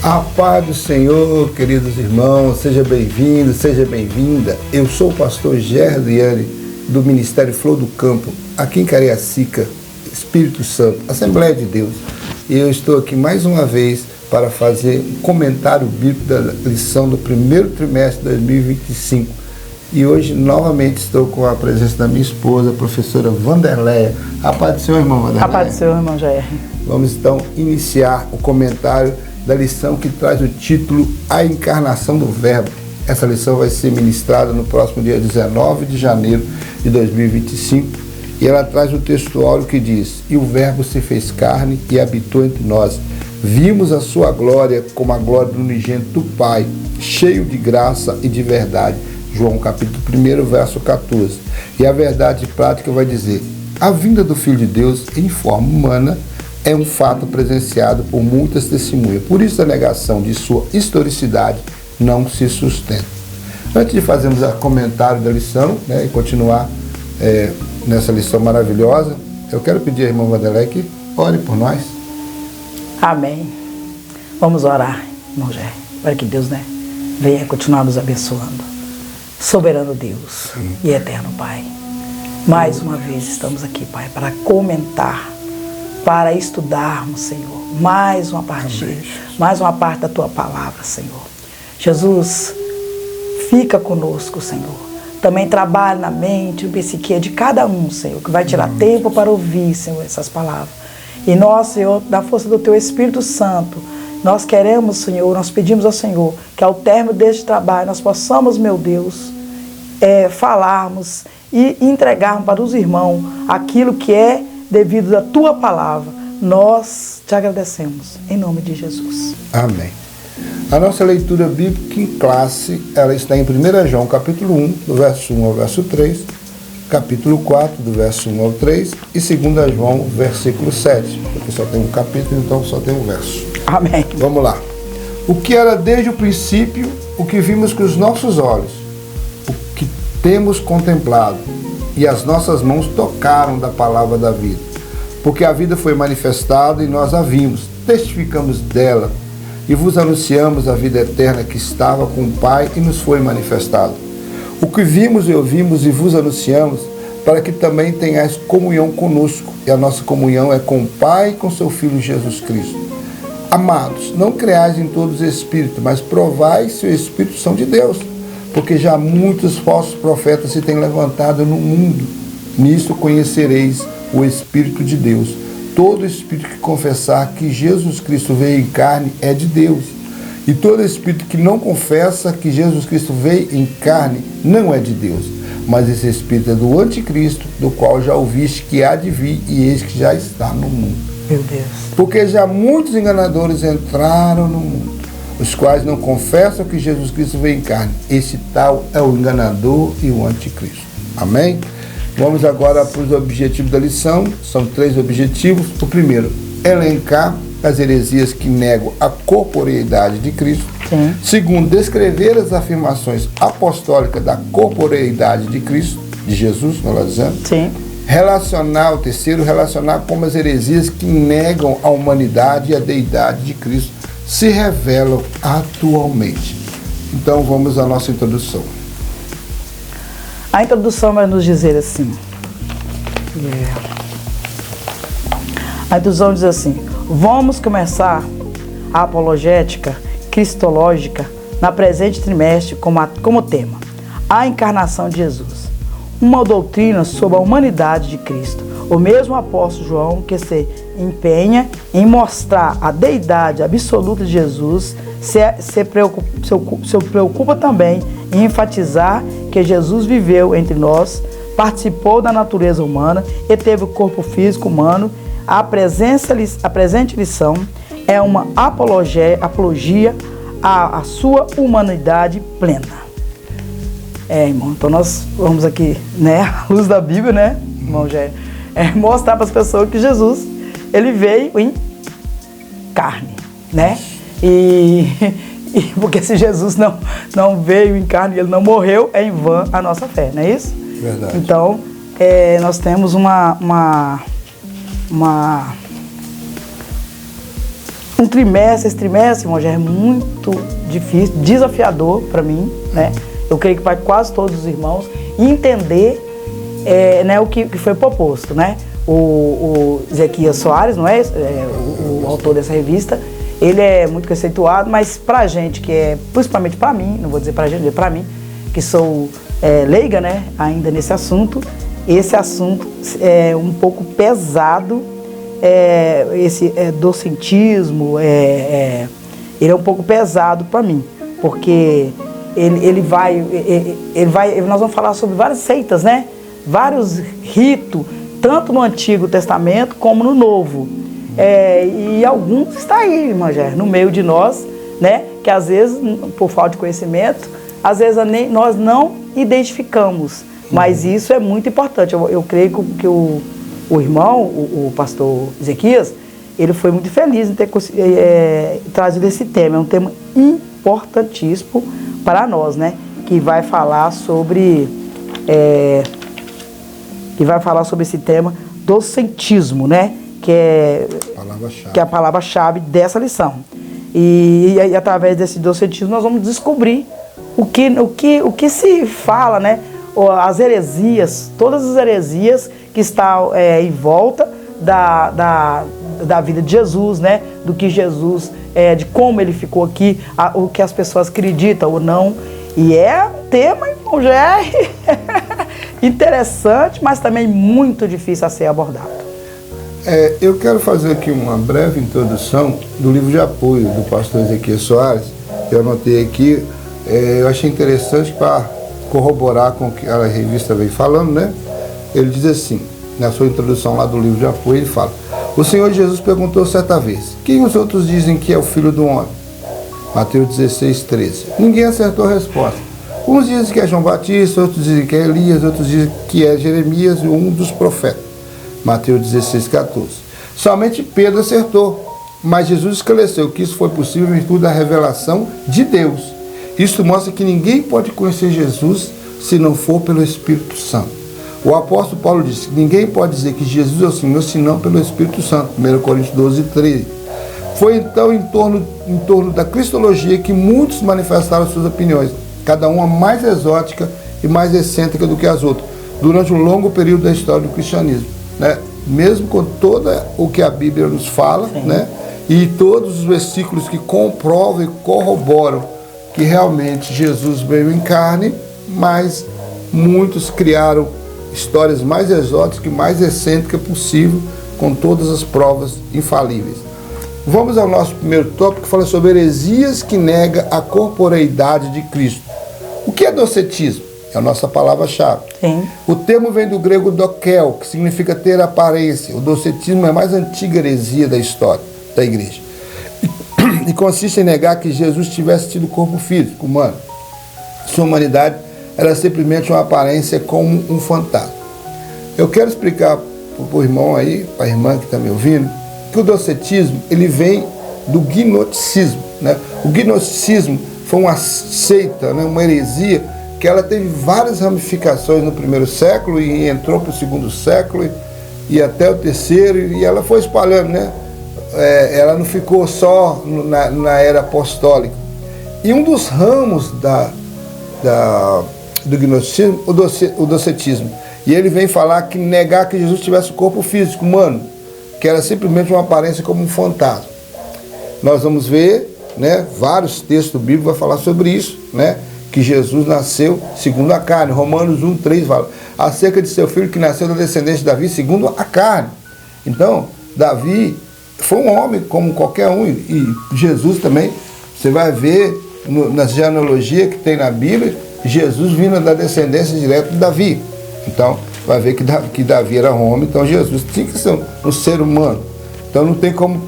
A paz do Senhor, queridos irmãos, seja bem-vindo, seja bem-vinda. Eu sou o pastor Gerliane, do Ministério Flor do Campo, aqui em Cariacica, Espírito Santo, Assembleia de Deus. E eu estou aqui mais uma vez para fazer um comentário bíblico da lição do primeiro trimestre de 2025. E hoje, novamente, estou com a presença da minha esposa, a professora Vanderleia. A paz do Senhor, irmão Vanderleia. A paz do Senhor, irmão Jair. Vamos, então, iniciar o comentário da lição que traz o título A Encarnação do Verbo. Essa lição vai ser ministrada no próximo dia 19 de janeiro de 2025 e ela traz o textuário que diz: E o Verbo se fez carne e habitou entre nós. Vimos a sua glória como a glória do unigênito do Pai, cheio de graça e de verdade. João capítulo 1, verso 14. E a verdade prática vai dizer: a vinda do Filho de Deus em forma humana é um fato presenciado por muitas testemunhas. Por isso a negação de sua historicidade não se sustenta. Antes de fazermos o comentário da lição, e continuar nessa lição maravilhosa, eu quero pedir à irmã Vanderleia que ore por nós. Amém. Vamos orar, irmão Jair, para que Deus venha continuar nos abençoando. Soberano Deus e eterno Pai, mais uma vez estamos aqui, Pai, para comentar, para estudarmos, Senhor, mais uma parte da Tua palavra, Senhor. Jesus, fica conosco, Senhor. Também trabalha na mente, no psique de cada um, Senhor, que vai tirar tempo para ouvir, Senhor, essas palavras. E nós, Senhor, da força do Teu Espírito Santo, nós queremos, Senhor, nós pedimos ao Senhor que ao término deste trabalho nós possamos, meu Deus, falarmos e entregarmos para os irmãos aquilo que é devido da Tua palavra. Nós te agradecemos, em nome de Jesus. Amém. A nossa leitura bíblica em classe, ela está em 1 João, capítulo 1, do verso 1 ao verso 3, capítulo 4, do verso 1 ao 3, e 2 João, versículo 7, porque só tem um capítulo, então só tem um verso. Amém. Vamos lá. O que era desde o princípio, o que vimos com os nossos olhos, o que temos contemplado, e as nossas mãos tocaram da palavra da vida. Porque a vida foi manifestada e nós a vimos, testificamos dela, e vos anunciamos a vida eterna que estava com o Pai e nos foi manifestado. O que vimos e ouvimos e vos anunciamos, para que também tenhais comunhão conosco, e a nossa comunhão é com o Pai e com seu Filho Jesus Cristo. Amados, não creais em todos os espíritos, mas provai se os espíritos são de Deus, porque já muitos falsos profetas se têm levantado no mundo. Nisto conhecereis o Espírito de Deus. Todo espírito que confessar que Jesus Cristo veio em carne é de Deus. E todo espírito que não confessa que Jesus Cristo veio em carne não é de Deus. Mas esse espírito é do anticristo, do qual já ouviste que há de vir, e eis que já está no mundo. Meu Deus. Porque já muitos enganadores entraram no mundo, os quais não confessam que Jesus Cristo veio em carne. Esse tal é o enganador e o anticristo. Amém? Vamos agora para os objetivos da lição. São 3 objetivos. O primeiro, elencar as heresias que negam a corporeidade de Cristo. Sim. Segundo, descrever as afirmações apostólicas da corporeidade de Cristo, de Jesus, melhor dizendo. Sim. O terceiro, relacionar como as heresias que negam a humanidade e a deidade de Cristo se revelam atualmente. Então vamos à nossa introdução. A introdução vai nos dizer assim. A introdução diz assim: vamos começar a apologética cristológica na presente trimestre como tema a encarnação de Jesus. Uma doutrina sobre a humanidade de Cristo. O mesmo apóstolo João, que se empenha em mostrar a deidade absoluta de Jesus, se preocupa também em enfatizar que Jesus viveu entre nós, participou da natureza humana e teve o corpo físico humano. A presente lição é uma apologia à sua humanidade plena. Irmão, então nós vamos aqui, à luz da Bíblia, irmão Jair, mostrar para as pessoas que Jesus, ele veio em carne, E porque se Jesus não veio em carne, ele não morreu, é em vão a nossa fé, não é isso? Verdade. Então, nós temos uma esse trimestre, irmão, já é muito difícil, desafiador para mim, né? Eu creio que para quase todos os irmãos entender né, o que foi proposto, né? O Ezequias Soares, não é? O autor dessa revista, ele é muito conceituado, mas pra gente que é, principalmente pra mim, não vou dizer pra gente, pra mim, que sou leiga, né, ainda nesse assunto, esse assunto é um pouco pesado, esse docentismo, ele é um pouco pesado pra mim, porque nós vamos falar sobre várias seitas, né, vários ritos, tanto no Antigo Testamento como no Novo. E alguns está aí, irmã Gér, no meio de nós, né? Que às vezes, por falta de conhecimento, às vezes nós não identificamos. Mas isso é muito importante. Eu creio que o irmão, o pastor Ezequias, ele foi muito feliz em ter trazido esse tema. É um tema importantíssimo para nós, né? Que vai falar sobre esse tema docentismo, né? Que é a palavra-chave dessa lição. E através desse docentismo nós vamos descobrir o que se fala, né? As heresias, todas as heresias que estão em volta da vida de Jesus, né? Do que Jesus, de como ele ficou aqui, o que as pessoas acreditam ou não. E é um tema, irmão, já é interessante, mas também muito difícil a ser abordado. Eu quero fazer aqui uma breve introdução do livro de apoio do pastor Ezequias Soares, que eu anotei aqui. Eu achei interessante para corroborar com o que a revista vem falando, né? Ele diz assim, na sua introdução lá do livro de apoio, ele fala: o Senhor Jesus perguntou certa vez: quem os outros dizem que é o Filho do Homem? Mateus 16, 13. Ninguém acertou a resposta. Uns dizem que é João Batista, outros dizem que é Elias, outros dizem que é Jeremias e um dos profetas. Mateus 16, 14. Somente Pedro acertou, mas Jesus esclareceu que isso foi possível em virtude da revelação de Deus. Isso mostra que ninguém pode conhecer Jesus se não for pelo Espírito Santo. O apóstolo Paulo disse que ninguém pode dizer que Jesus é o Senhor senão pelo Espírito Santo. 1 Coríntios 12, 13. Foi então em torno da cristologia que muitos manifestaram suas opiniões, cada uma mais exótica e mais excêntrica do que as outras, durante um longo período da história do cristianismo. Né? Mesmo com todo o que a Bíblia nos fala, né? E todos os versículos que comprovam e corroboram que realmente Jesus veio em carne, mas muitos criaram histórias mais exóticas e mais excêntricas possível, com todas as provas infalíveis. Vamos ao nosso primeiro tópico, que fala sobre heresias que nega a corporeidade de Cristo. O que é docetismo? É a nossa palavra-chave. O termo vem do grego dokel, que significa ter aparência. O docetismo é a mais antiga heresia da história da igreja. E consiste em negar que Jesus tivesse tido corpo físico, humano. Sua humanidade era simplesmente uma aparência como um fantasma. Eu quero explicar para o irmão aí, para a irmã que está me ouvindo, que o docetismo, ele vem do gnosticismo, né? O gnosticismo foi uma seita, né? Uma heresia, que ela teve várias ramificações no primeiro século e entrou para o segundo século e até o terceiro, e ela foi espalhando, né? Ela não ficou só na era apostólica. E um dos ramos do gnosticismo, o docetismo. E ele vem falar que negar que Jesus tivesse corpo físico humano, que era simplesmente uma aparência como um fantasma. Nós vamos ver, né, vários textos bíblicos vão falar sobre isso, né? Que Jesus nasceu segundo a carne. Romanos 1, 3 fala acerca de seu filho que nasceu da descendência de Davi segundo a carne. Então, Davi foi um homem como qualquer um, e Jesus também, você vai ver na genealogia que tem na Bíblia, Jesus vindo da descendência direta de Davi. Então, vai ver que Davi era homem, então Jesus tinha que ser um ser humano. Então não tem como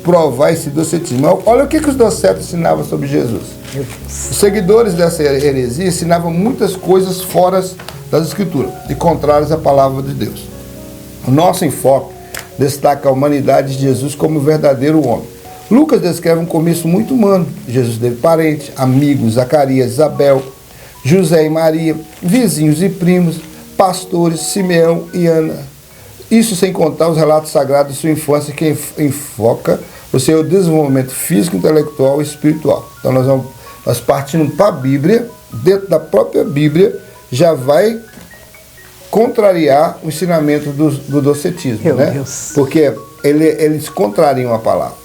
provar esse docetismo. Olha o que os docetas ensinavam sobre Jesus. Os seguidores dessa heresia ensinavam muitas coisas fora das Escrituras e contrárias à palavra de Deus. O nosso enfoque destaca a humanidade de Jesus como verdadeiro homem. Lucas descreve um começo muito humano. Jesus teve parentes, amigos, Zacarias, Isabel, José e Maria, vizinhos e primos, pastores, Simeão e Ana. Isso sem contar os relatos sagrados de sua infância, que enfoca ou seja, o desenvolvimento físico, intelectual e espiritual. Então nós partimos para a Bíblia, dentro da própria Bíblia, já vai contrariar o ensinamento do docetismo, Meu né? Deus. Porque eles contrariam a palavra.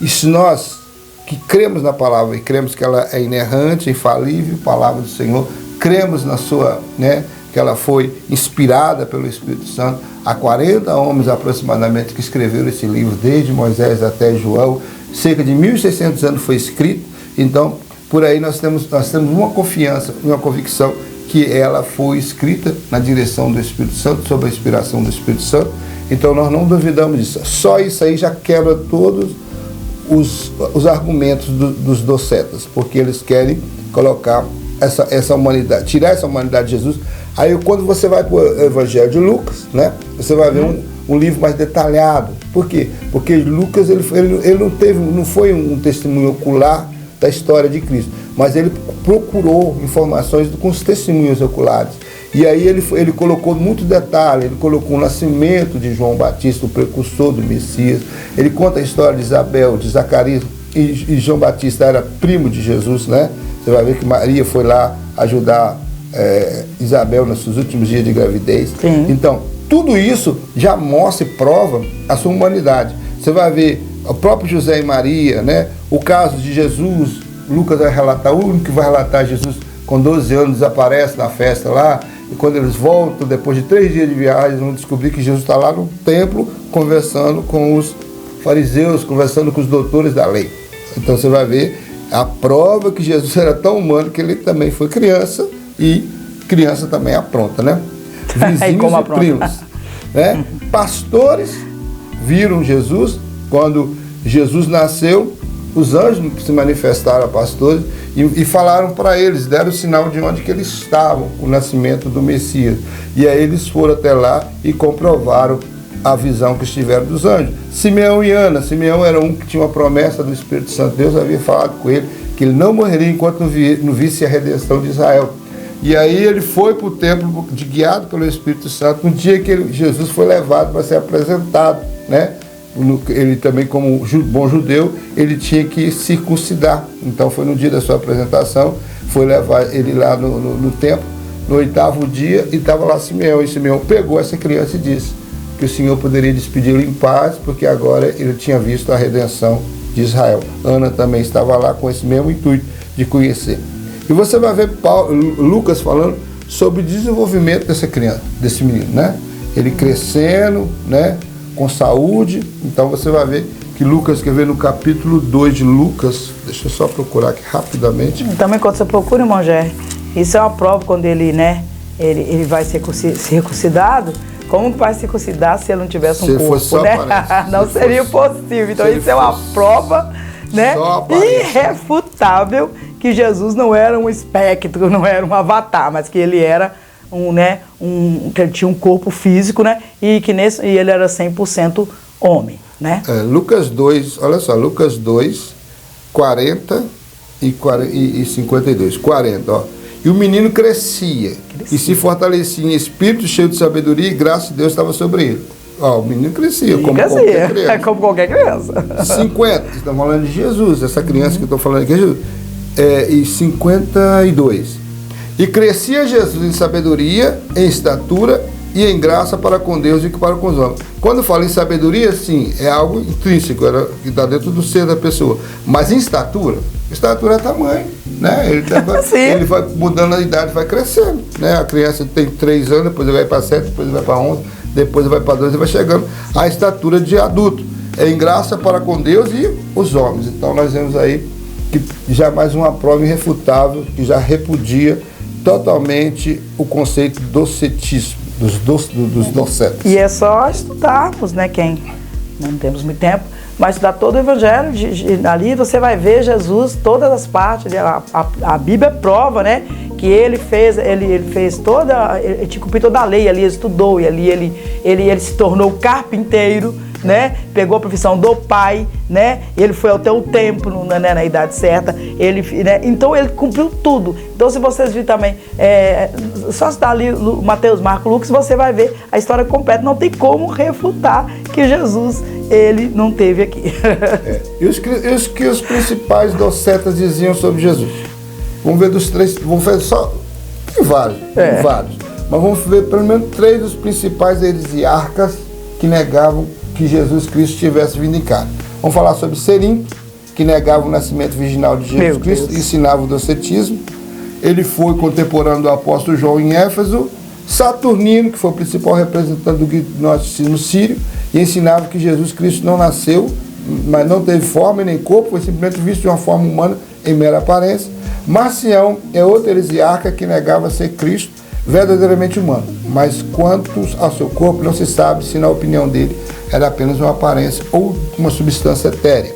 E se nós que cremos na palavra e cremos que ela é inerrante, infalível, palavra do Senhor, cremos na sua, né, que ela foi inspirada pelo Espírito Santo, há 40 homens aproximadamente que escreveram esse livro, desde Moisés até João, cerca de 1.600 anos foi escrito, então por aí nós temos uma confiança, uma convicção que ela foi escrita na direção do Espírito Santo, sob a inspiração do Espírito Santo, então nós não duvidamos disso. Só isso aí já quebra todos os argumentos dos docetas, porque eles querem colocar essa humanidade, tirar essa humanidade de Jesus. Aí quando você vai para o Evangelho de Lucas, né, você vai ver um livro mais detalhado. Por quê? Porque Lucas ele não foi um testemunho ocular da história de Cristo, mas ele procurou informações com os testemunhos oculares. E aí ele colocou muito detalhe, ele colocou o nascimento de João Batista, o precursor do Messias. Ele conta a história de Isabel, de Zacarias, e João Batista era primo de Jesus, né? Você vai ver que Maria foi lá ajudar Isabel nos seus últimos dias de gravidez. Sim. Então, tudo isso já mostra e prova a sua humanidade. Você vai ver o próprio José e Maria, né? O caso de Jesus, Lucas vai relatar, o único que vai relatar Jesus com 12 anos desaparece na festa lá, e quando eles voltam, depois de 3 dias de viagem, vão descobrir que Jesus está lá no templo, conversando com os fariseus, conversando com os doutores da lei. Então você vai ver a prova que Jesus era tão humano que ele também foi criança, e criança também apronta, né? Vizinhos e primos, né? Pastores viram Jesus, quando Jesus nasceu, os anjos se manifestaram a pastores e falaram para eles, deram o sinal de onde que eles estavam, o nascimento do Messias. E aí eles foram até lá e comprovaram a visão que estiveram dos anjos. Simeão e Ana, Simeão era um que tinha uma promessa do Espírito Santo, Deus havia falado com ele, que ele não morreria enquanto não visse a redenção de Israel. E aí ele foi para o templo, guiado pelo Espírito Santo, no dia que Jesus foi levado para ser apresentado, né? Ele também, como bom judeu, ele tinha que circuncidar. Então foi no dia da sua apresentação, foi levar ele lá no templo, no 8º dia, e estava lá Simeão. E Simeão pegou essa criança e disse que o Senhor poderia despedi-lo em paz, porque agora ele tinha visto a redenção de Israel. Ana também estava lá com esse mesmo intuito de conhecer. E você vai ver Lucas falando sobre o desenvolvimento dessa criança, desse menino, né? Ele crescendo, né? Com saúde. Então você vai ver que Lucas, quer ver no capítulo 2 de Lucas, deixa eu só procurar aqui rapidamente. Também quando você procura, irmão Gé, isso é uma prova quando ele, né, ele vai ser circuncidado. Como que vai circuncidar se ele não tivesse um corpo, né? Não seria possível. Então isso é uma prova, né, irrefutável que Jesus não era um espectro, não era um avatar, mas que ele era que ele tinha um corpo físico, né? E ele era 100% homem, né? Lucas 2, olha só, Lucas 2, 40 e 52. 40, ó. E o menino crescia e se fortalecia em espírito, cheio de sabedoria, e graça de Deus estava sobre ele. Ó, o menino crescia, como qualquer criança. Como qualquer criança. 50, estamos falando de Jesus, essa criança que eu estou falando aqui é Jesus. E 52. E crescia Jesus em sabedoria, em estatura e em graça para com Deus e para com os homens. Quando fala em sabedoria, sim, é algo intrínseco, que está dentro do ser da pessoa. Mas em estatura é tamanho, né? Ele vai mudando a idade, vai crescendo, né? A criança tem 3 anos, depois ele vai para 7, depois ele vai para 11, depois ele vai para 12, e vai chegando à estatura de adulto. É em graça para com Deus e os homens. Então nós vemos aí que já mais uma prova irrefutável, que já repudia totalmente o conceito docetismo, dos docetas. E é só estudarmos, né, quem não temos muito tempo, mas estudar todo o Evangelho, ali você vai ver Jesus, todas as partes, a Bíblia prova, né, que ele fez toda, ele tinha cumprido toda a lei, ali ele estudou, e ali ele se tornou carpinteiro, né? Pegou a profissão do pai, né? Ele foi até o templo, né? Na idade certa. Né? Então ele cumpriu tudo. Então se vocês virem também, só estudar ali Mateus, Marcos, Lucas, você vai ver a história completa. Não tem como refutar que Jesus, ele não teve aqui. E os que os principais docetas diziam sobre Jesus? Vamos ver dos três, vamos ver só, tem vários, mas vamos ver pelo menos 3 dos principais heresiarcas que negavam que Jesus Cristo tivesse vindo em carne. Vamos falar sobre Cerinto, que negava o nascimento virginal de Jesus Cristo e ensinava o docetismo. Ele foi contemporâneo do apóstolo João em Éfeso. Saturnino, que foi o principal representante do gnosticismo sírio, e ensinava que Jesus Cristo não nasceu, mas não teve forma e nem corpo, foi simplesmente visto de uma forma humana em mera aparência. Marcião é outro heresiarca que negava ser Cristo verdadeiramente humano, mas quanto ao seu corpo não se sabe se na opinião dele era apenas uma aparência ou uma substância etérea.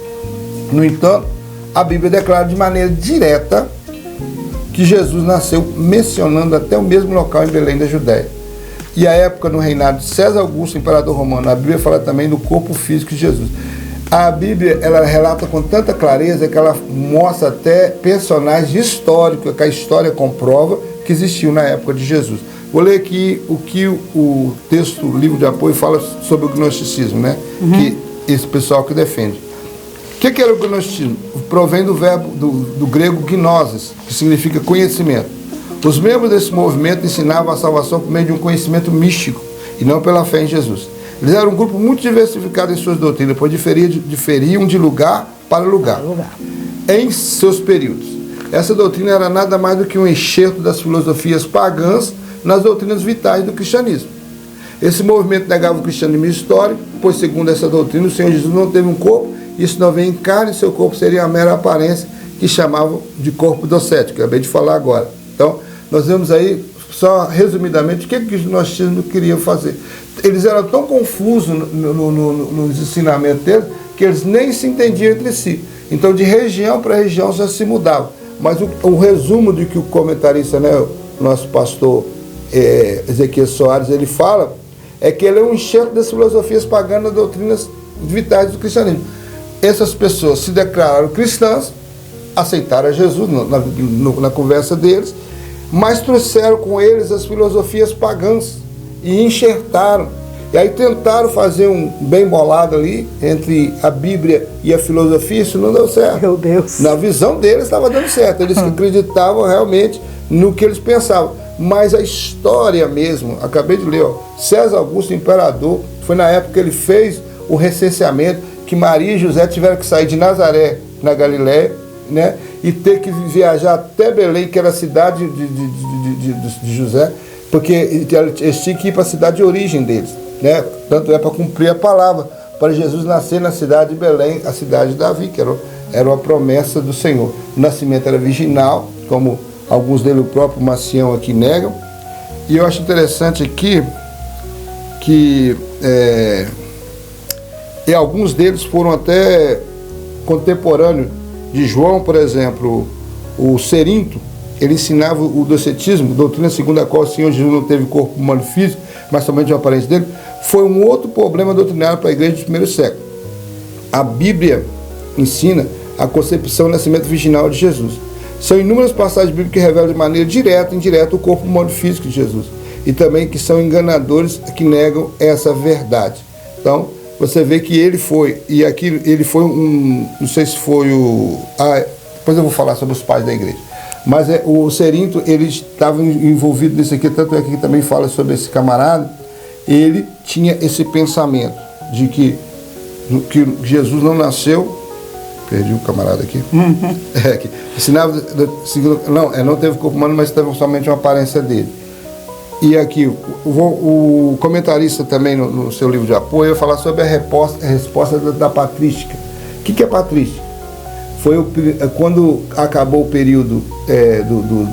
No entanto, a Bíblia declara de maneira direta que Jesus nasceu, mencionando até o mesmo local em Belém da Judéia. E a época no reinado de César Augusto, imperador romano, a Bíblia fala também do corpo físico de Jesus. A Bíblia, ela relata com tanta clareza que ela mostra até personagens históricos, que a história comprova que existiu na época de Jesus. Vou ler aqui o que o texto, o livro de apoio, fala sobre o gnosticismo, né? Que esse pessoal que defende. O que era o gnosticismo? Provém do verbo do grego gnosis, que significa conhecimento. Os membros desse movimento ensinavam a salvação por meio de um conhecimento místico e não pela fé em Jesus. Eles eram um grupo muito diversificado em suas doutrinas, pois diferiam de lugar para lugar, em seus períodos. Essa doutrina era nada mais do que um enxerto das filosofias pagãs nas doutrinas vitais do cristianismo. Esse movimento negava o cristianismo histórico, pois, segundo essa doutrina, o Senhor Jesus não teve um corpo. Isso não vem em carne, seu corpo seria a mera aparência, que chamavam de corpo docético, acabei de falar agora. Então, nós vemos aí, só resumidamente, o que os gnosticismos queriam fazer. Eles eram tão confusos nos ensinamentos deles, que eles nem se entendiam entre si. Então, de região para região, já se mudavam. Mas o resumo de que o comentarista, né, o nosso pastor Ezequiel Soares, ele fala, é que ele é um enxerto das filosofias paganas, doutrinas vitais do cristianismo. Essas pessoas se declararam cristãs, aceitaram a Jesus na conversa deles, mas trouxeram com eles as filosofias pagãs e enxertaram. E aí tentaram fazer um bem bolado ali entre a Bíblia e a filosofia, isso não deu certo. Meu Deus. Na visão deles estava dando certo, eles acreditavam realmente no que eles pensavam. Mas a história mesmo, acabei de ler, César Augusto, imperador, foi na época que ele fez o recenseamento, que Maria e José tiveram que sair de Nazaré, na Galiléia, né, e ter que viajar até Belém, que era a cidade de José, porque eles tinham que ir para a cidade de origem deles, né? Tanto é para cumprir a palavra, para Jesus nascer na cidade de Belém, a cidade de Davi, que era uma promessa do Senhor. O nascimento era virginal, como alguns deles, o próprio Marcião aqui negam. E eu acho interessante aqui que e alguns deles foram até contemporâneos de João, por exemplo, o Cerinto, ele ensinava o docetismo, doutrina segundo a qual o Senhor Jesus não teve corpo humano físico, mas somente a aparência dele, foi um outro problema doutrinário para a igreja do primeiro século. A Bíblia ensina a concepção e nascimento virginal de Jesus. São inúmeras passagens bíblicas que revelam de maneira direta e indireta o corpo humano físico de Jesus, e também que são enganadores que negam essa verdade. Então, você vê que ele foi, e aqui ele foi não sei se foi depois eu vou falar sobre os pais da igreja, mas o Cerinto, ele estava envolvido nisso aqui, tanto é que aqui também fala sobre esse camarada, ele tinha esse pensamento de que Jesus não nasceu, perdi o camarada aqui, aqui. Ensinava, não teve corpo humano, mas teve somente uma aparência dele. E aqui, o comentarista também no seu livro de apoio vai falar sobre a resposta da patrística. O que é patrística? Foi quando acabou o período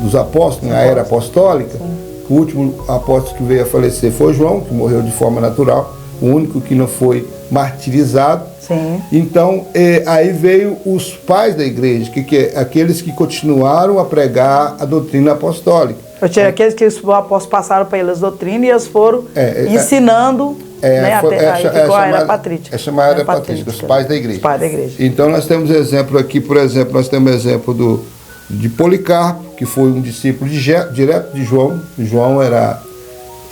dos apóstolos, a era apostólica, o último apóstolo que veio a falecer foi João, que morreu de forma natural, o único que não foi martirizado. Sim. Então, aí veio os pais da igreja, que é aqueles que continuaram a pregar a doutrina apostólica. Aqueles que os apóstolos passaram para eles as doutrinas e eles foram ensinando a era patrística. É chamada era patrística, os pais da igreja. Os pais da igreja. Então nós temos exemplo aqui, por exemplo, nós temos exemplo de Policarpo, que foi um discípulo direto de João. João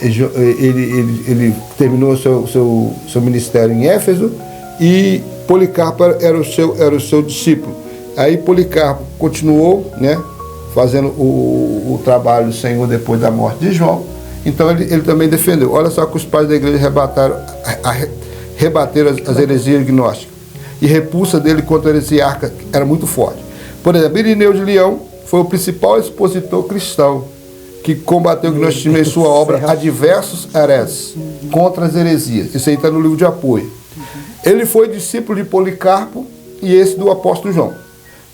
ele terminou seu ministério em Éfeso e Policarpo era o seu discípulo. Aí Policarpo continuou, né, fazendo o trabalho do Senhor depois da morte de João. Então ele também defendeu. Olha só que os pais da igreja rebateram as heresias gnósticas. E repulsa dele contra a heresiarca era muito forte. Por exemplo, Irineu de Leão foi o principal expositor cristão que combateu o gnosticismo em sua obra A Diversos Hereses, contra as heresias. Isso aí está no livro de apoio. Ele foi discípulo de Policarpo e esse do apóstolo João.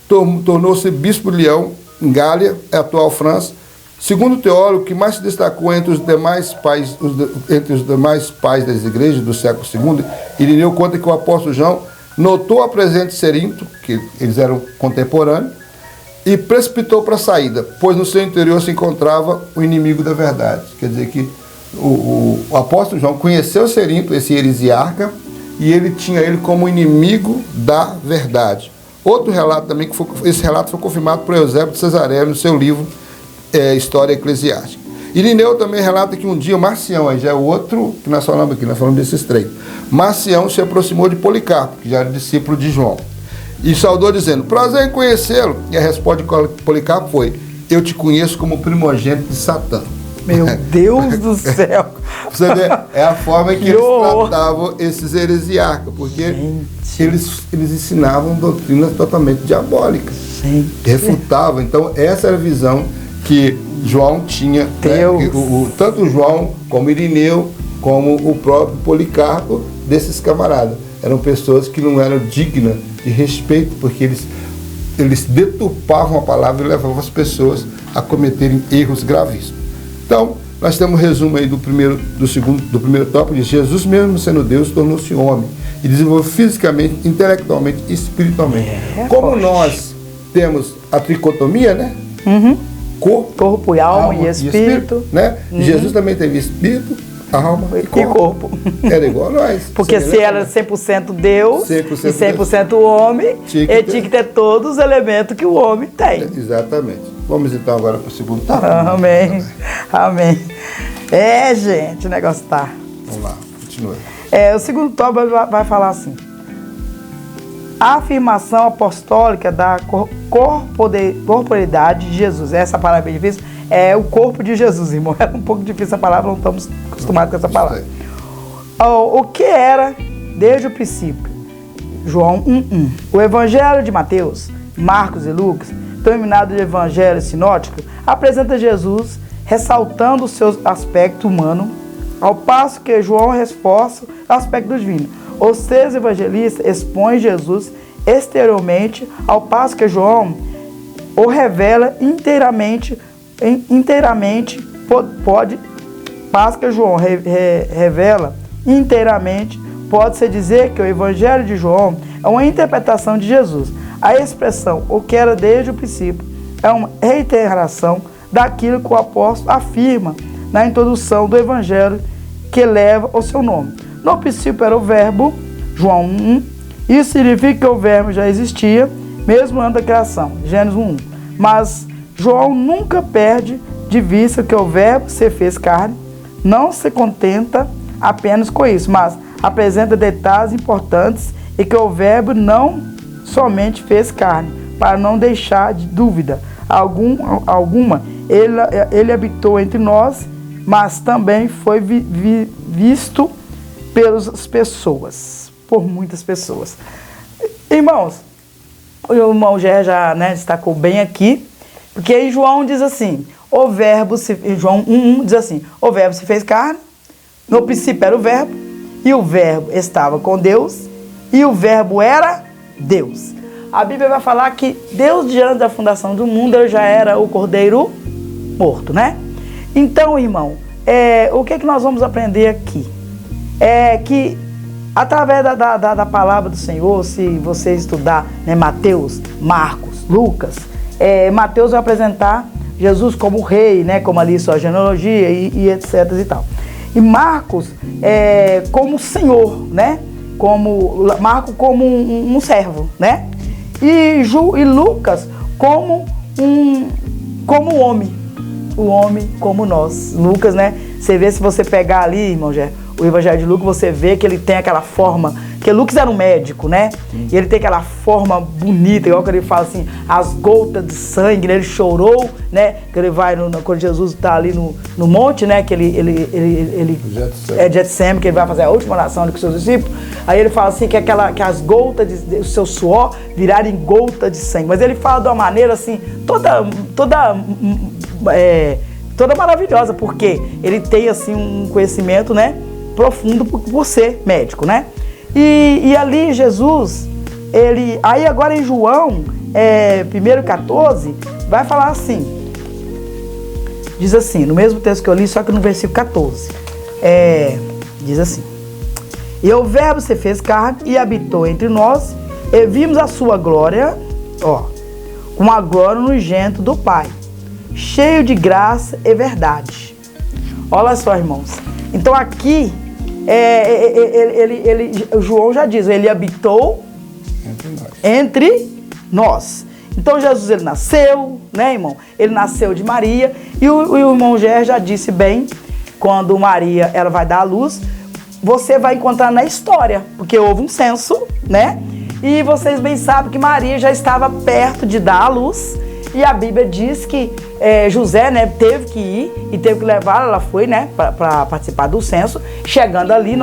Tornou-se bispo de Leão, em Gália, atual França. Segundo o teólogo que mais se destacou entre os demais pais das igrejas do século II, Irineu conta que o apóstolo João notou a presença de Cerinto, que eles eram contemporâneos, e precipitou para a saída, pois no seu interior se encontrava o inimigo da verdade. Quer dizer que o apóstolo João conheceu Cerinto, esse heresiarca, e ele tinha ele como inimigo da verdade. Outro relato também, esse relato foi confirmado por Eusébio de Cesareia no seu livro História Eclesiástica. Irineu também relata que um dia Marcião, aí já é o outro que nós falamos aqui, nós falamos desses três. Marcião se aproximou de Policarpo, que já era discípulo de João, e saudou dizendo: prazer em conhecê-lo. E a resposta de Policarpo foi: eu te conheço como primogênito de Satã. Meu Deus do céu! Você vê, é a forma que eles tratavam esses heresiarcas, porque eles ensinavam doutrinas totalmente diabólicas. Refutavam. Então, essa era a visão que João tinha, né? Tanto João como Irineu, como o próprio Policarpo, desses camaradas. Eram pessoas que não eram dignas de respeito, porque eles deturpavam a palavra e levavam as pessoas a cometerem erros gravíssimos. Então, nós temos um resumo aí do primeiro tópico, de Jesus mesmo sendo Deus, tornou-se homem e desenvolveu fisicamente, intelectualmente e espiritualmente. Como nós temos a tricotomia, né? Corpo e alma e espírito, né? Jesus também teve espírito, alma e corpo. Era igual a nós. Porque se era 100% Deus 100% e 100% homem, ele tinha que ter todos os elementos que o homem tem. Exatamente. Vamos então agora para o segundo tópico. Amém. Amém. Gente, o negócio tá. Vamos lá, continua. O segundo tópico vai falar assim: a afirmação apostólica da corporeidade de Jesus. Essa palavra é bem difícil. É o corpo de Jesus, irmão. É um pouco difícil essa palavra, não estamos acostumados com essa palavra. O que era desde o princípio? João 1:1. O Evangelho de Mateus, Marcos e Lucas, denominado de Evangelho Sinótico, apresenta Jesus ressaltando o seu aspecto humano, ao passo que João reforça o aspecto divino. Os três evangelistas expõem Jesus exteriormente, ao passo que João o revela inteiramente pode-se dizer que o Evangelho de João é uma interpretação de Jesus. A expressão "o que era desde o princípio" é uma reiteração daquilo que o apóstolo afirma na introdução do Evangelho que leva o seu nome. No princípio era o Verbo, João 1. Isso significa que o Verbo já existia, mesmo antes da criação, Gênesis 1. Mas João nunca perde de vista que o Verbo se fez carne, não se contenta apenas com isso, mas apresenta detalhes importantes e que o Verbo não somente fez carne, para não deixar de dúvida alguma, ele habitou entre nós, mas também foi visto pelas pessoas, por muitas pessoas. Irmãos, o irmão Gé já destacou bem aqui, porque em João diz assim, em João 1:1 diz assim: o Verbo se fez carne, no princípio era o Verbo, e o Verbo estava com Deus, e o Verbo era Deus. A Bíblia vai falar que Deus, diante da fundação do mundo, ele já era o Cordeiro morto, né? Então, irmão, o que nós vamos aprender aqui? É que, através da palavra do Senhor, se você estudar Mateus, Marcos, Lucas, Mateus vai apresentar Jesus como rei, como ali sua genealogia e etc e tal. E Marcos como Senhor, Marcos como um servo, E Lucas como homem, o homem como nós. Lucas, Você vê, se você pegar ali, irmão Gé, o Evangelho de Lucas, você vê que ele tem aquela forma, que Lucas era um médico, né? E ele tem aquela forma bonita, igual que ele fala assim, as gotas de sangue, né? Ele chorou, né? Que ele vai, quando Jesus está ali no monte, né? Que ele Getsêmani, que ele vai fazer a última oração ali com seus discípulos. Aí ele fala assim, que as gotas do seu suor virarem gota de sangue. Mas ele fala de uma maneira assim, toda maravilhosa, porque ele tem assim um conhecimento, né, profundo por ser médico, né? E ali Jesus, aí agora em João 1:14, vai falar assim, diz assim, no mesmo texto que eu li, só que no versículo 14, diz assim: e o verbo se fez carne e habitou entre nós, e vimos a sua glória, com a glória unigênita do Pai, cheio de graça e verdade. Olha só, irmãos. Então aqui, João já diz, ele habitou entre nós. Então Jesus, ele nasceu, né, irmão? Ele nasceu de Maria. E o irmão Ger já disse bem, quando Maria ela vai dar à luz, você vai encontrar na história, porque houve um censo, né? E vocês bem sabem que Maria já estava perto de dar à luz. E a Bíblia diz que José, né, teve que ir e teve que levar, ela foi, né, para participar do censo. Chegando ali,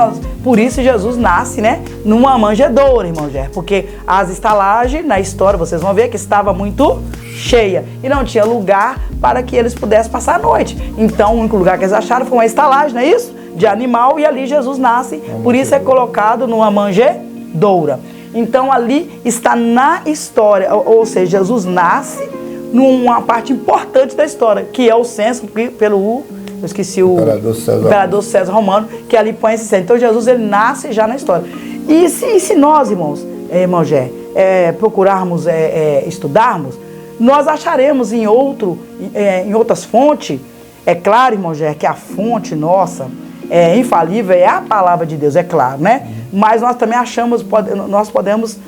por isso Jesus nasce, né, numa manjedoura, irmão Ger, porque as estalagens na história, vocês vão ver que estava muito cheia e não tinha lugar para que eles pudessem passar a noite. Então, o único lugar que eles acharam foi uma estalagem, não é isso? De animal, e ali Jesus nasce, por isso é colocado numa manjedoura. Então, ali está na história, ou seja, Jesus nasce numa parte importante da história, que é o censo, eu esqueci o imperador César Romano, que ali põe esse censo. Então Jesus, ele nasce já na história. E se nós, irmãos, irmão Gé, procurarmos estudarmos, nós acharemos em outras fontes. É claro, irmão Gé, que a fonte nossa infalível é a palavra de Deus, é claro, né? Mas nós também nós podemos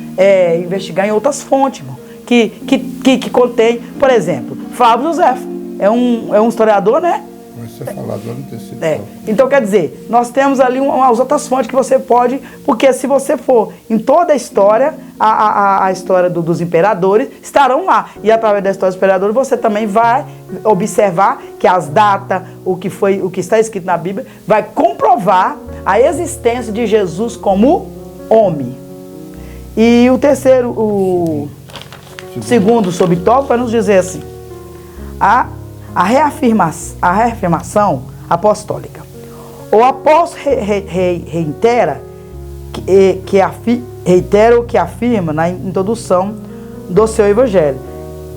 investigar em outras fontes, irmão, que contém, por exemplo, Flávio José é um historiador, né? Vai ser falador no terceiro. Então, quer dizer, nós temos ali umas outras fontes que você pode, porque se você for em toda a história, a história dos imperadores estarão lá. E através da história dos imperadores, você também vai observar que as datas, o que está escrito na Bíblia, vai comprovar a existência de Jesus como homem. E o terceiro, segundo subtópico, vai nos dizer assim, a reafirmação apostólica. O apóstolo reitera o que afirma na introdução do seu evangelho,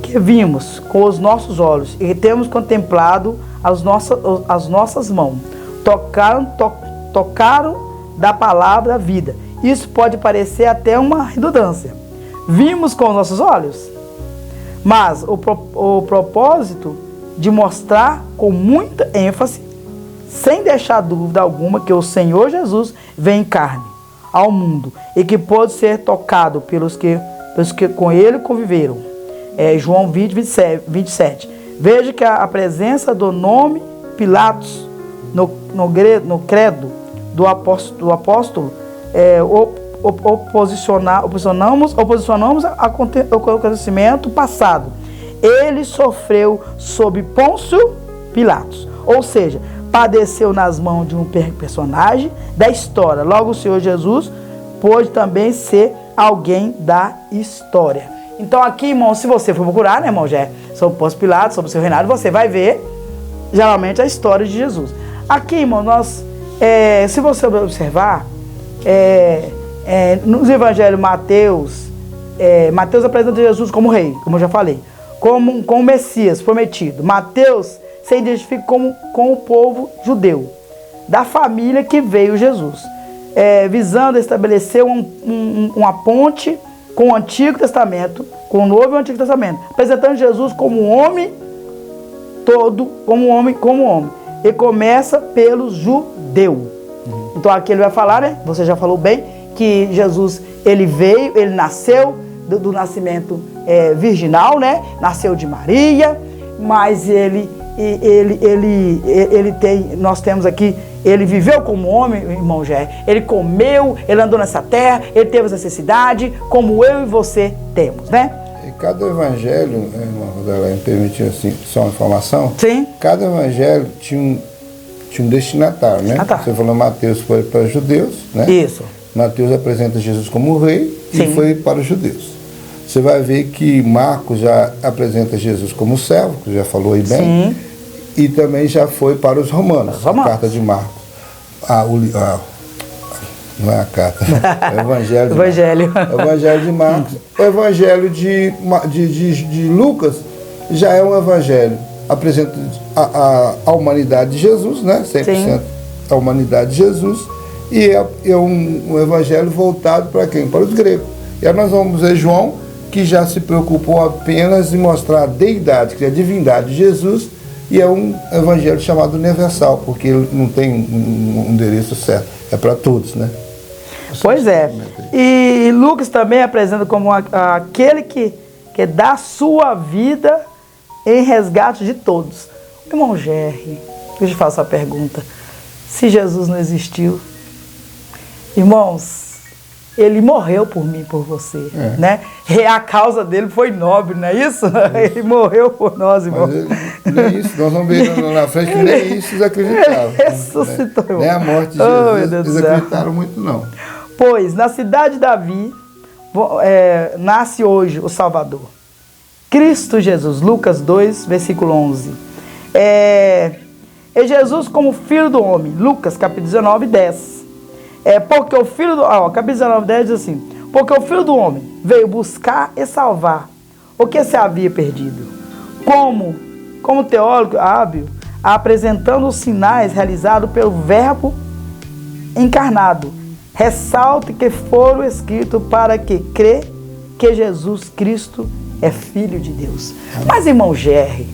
que vimos com os nossos olhos e temos contemplado as nossas mãos, tocaram da palavra da vida. Isso pode parecer até uma redundância. Vimos com os nossos olhos, mas o propósito de mostrar com muita ênfase, sem deixar dúvida alguma, que o Senhor Jesus vem em carne ao mundo e que pode ser tocado pelos que com ele conviveram. João 20:27. Veja que a presença do nome Pilatos no credo do apóstolo oposicionamos ao acontecimento passado. Ele sofreu sob Pôncio Pilatos, ou seja, padeceu nas mãos de um personagem da história. Logo, o Senhor Jesus pode também ser alguém da história. Então aqui, irmão, se você for procurar, né, irmão, sobre Pôncio Pilatos, sobre o seu reinado, você vai ver, geralmente, a história de Jesus. Aqui, irmão, se você observar, nos evangelhos Mateus apresenta Jesus como rei, como eu já falei, como o Messias prometido. Mateus se identifica com o povo judeu, da família que veio Jesus, visando estabelecer uma ponte com o Antigo Testamento, com o Novo e o Antigo Testamento, apresentando Jesus como um homem todo, como homem, e começa pelo judeu. Então aqui ele vai falar, né? Você já falou bem, que Jesus, ele nasceu do nascimento virginal, né? Nasceu de Maria, mas ele nós temos aqui, ele viveu como homem, irmão Gé, ele comeu, ele andou nessa terra, ele teve as necessidades, como eu e você temos, né? E cada evangelho, irmã Rosalém, me permitiu assim, só uma informação? Sim. Cada evangelho tinha um destinatário, né? Você falou Mateus foi para os judeus, né? Isso. Mateus apresenta Jesus como rei. Sim. E foi para os judeus. Você vai ver que Marcos já apresenta Jesus como servo, que já falou aí bem. Sim. E também já foi para os romanos. A carta de Marcos. Não é a carta. É o Evangelho. O Evangelho de Marcos. O Evangelho de Lucas já é um evangelho. Apresenta a humanidade de Jesus, né? 100% Sim. a humanidade de Jesus. E é um evangelho voltado para quem? Para os gregos. E aí nós vamos ver João, que já se preocupou apenas em mostrar a deidade, que é a divindade de Jesus, e é um evangelho chamado universal, porque ele não tem um endereço certo. É para todos, né? Pois é. E Lucas também apresenta como aquele que dá sua vida em resgate de todos. Irmão Jerry, deixa eu fazer uma pergunta. Se Jesus não existiu, irmãos, ele morreu por mim, por você, né? E a causa dele foi nobre, não é isso? Ele morreu por nós, irmão. Nem isso, nós vamos ver na frente que nem isso eles acreditavam. Ressuscitou, irmão. Nem a morte de Jesus, eles acreditaram muito, não. Pois, na cidade de Davi, nasce hoje o Salvador. Cristo Jesus, Lucas 2, versículo 11. E Jesus como filho do homem, Lucas capítulo 19, 10. Porque o filho do... capítulo 19, 10 diz assim: porque o filho do homem veio buscar e salvar o que se havia perdido. Como teólogo hábil, apresentando os sinais realizados pelo verbo encarnado, ressalta que foram escritos para que crê que Jesus Cristo é Filho de Deus. Mas, irmão Jerry,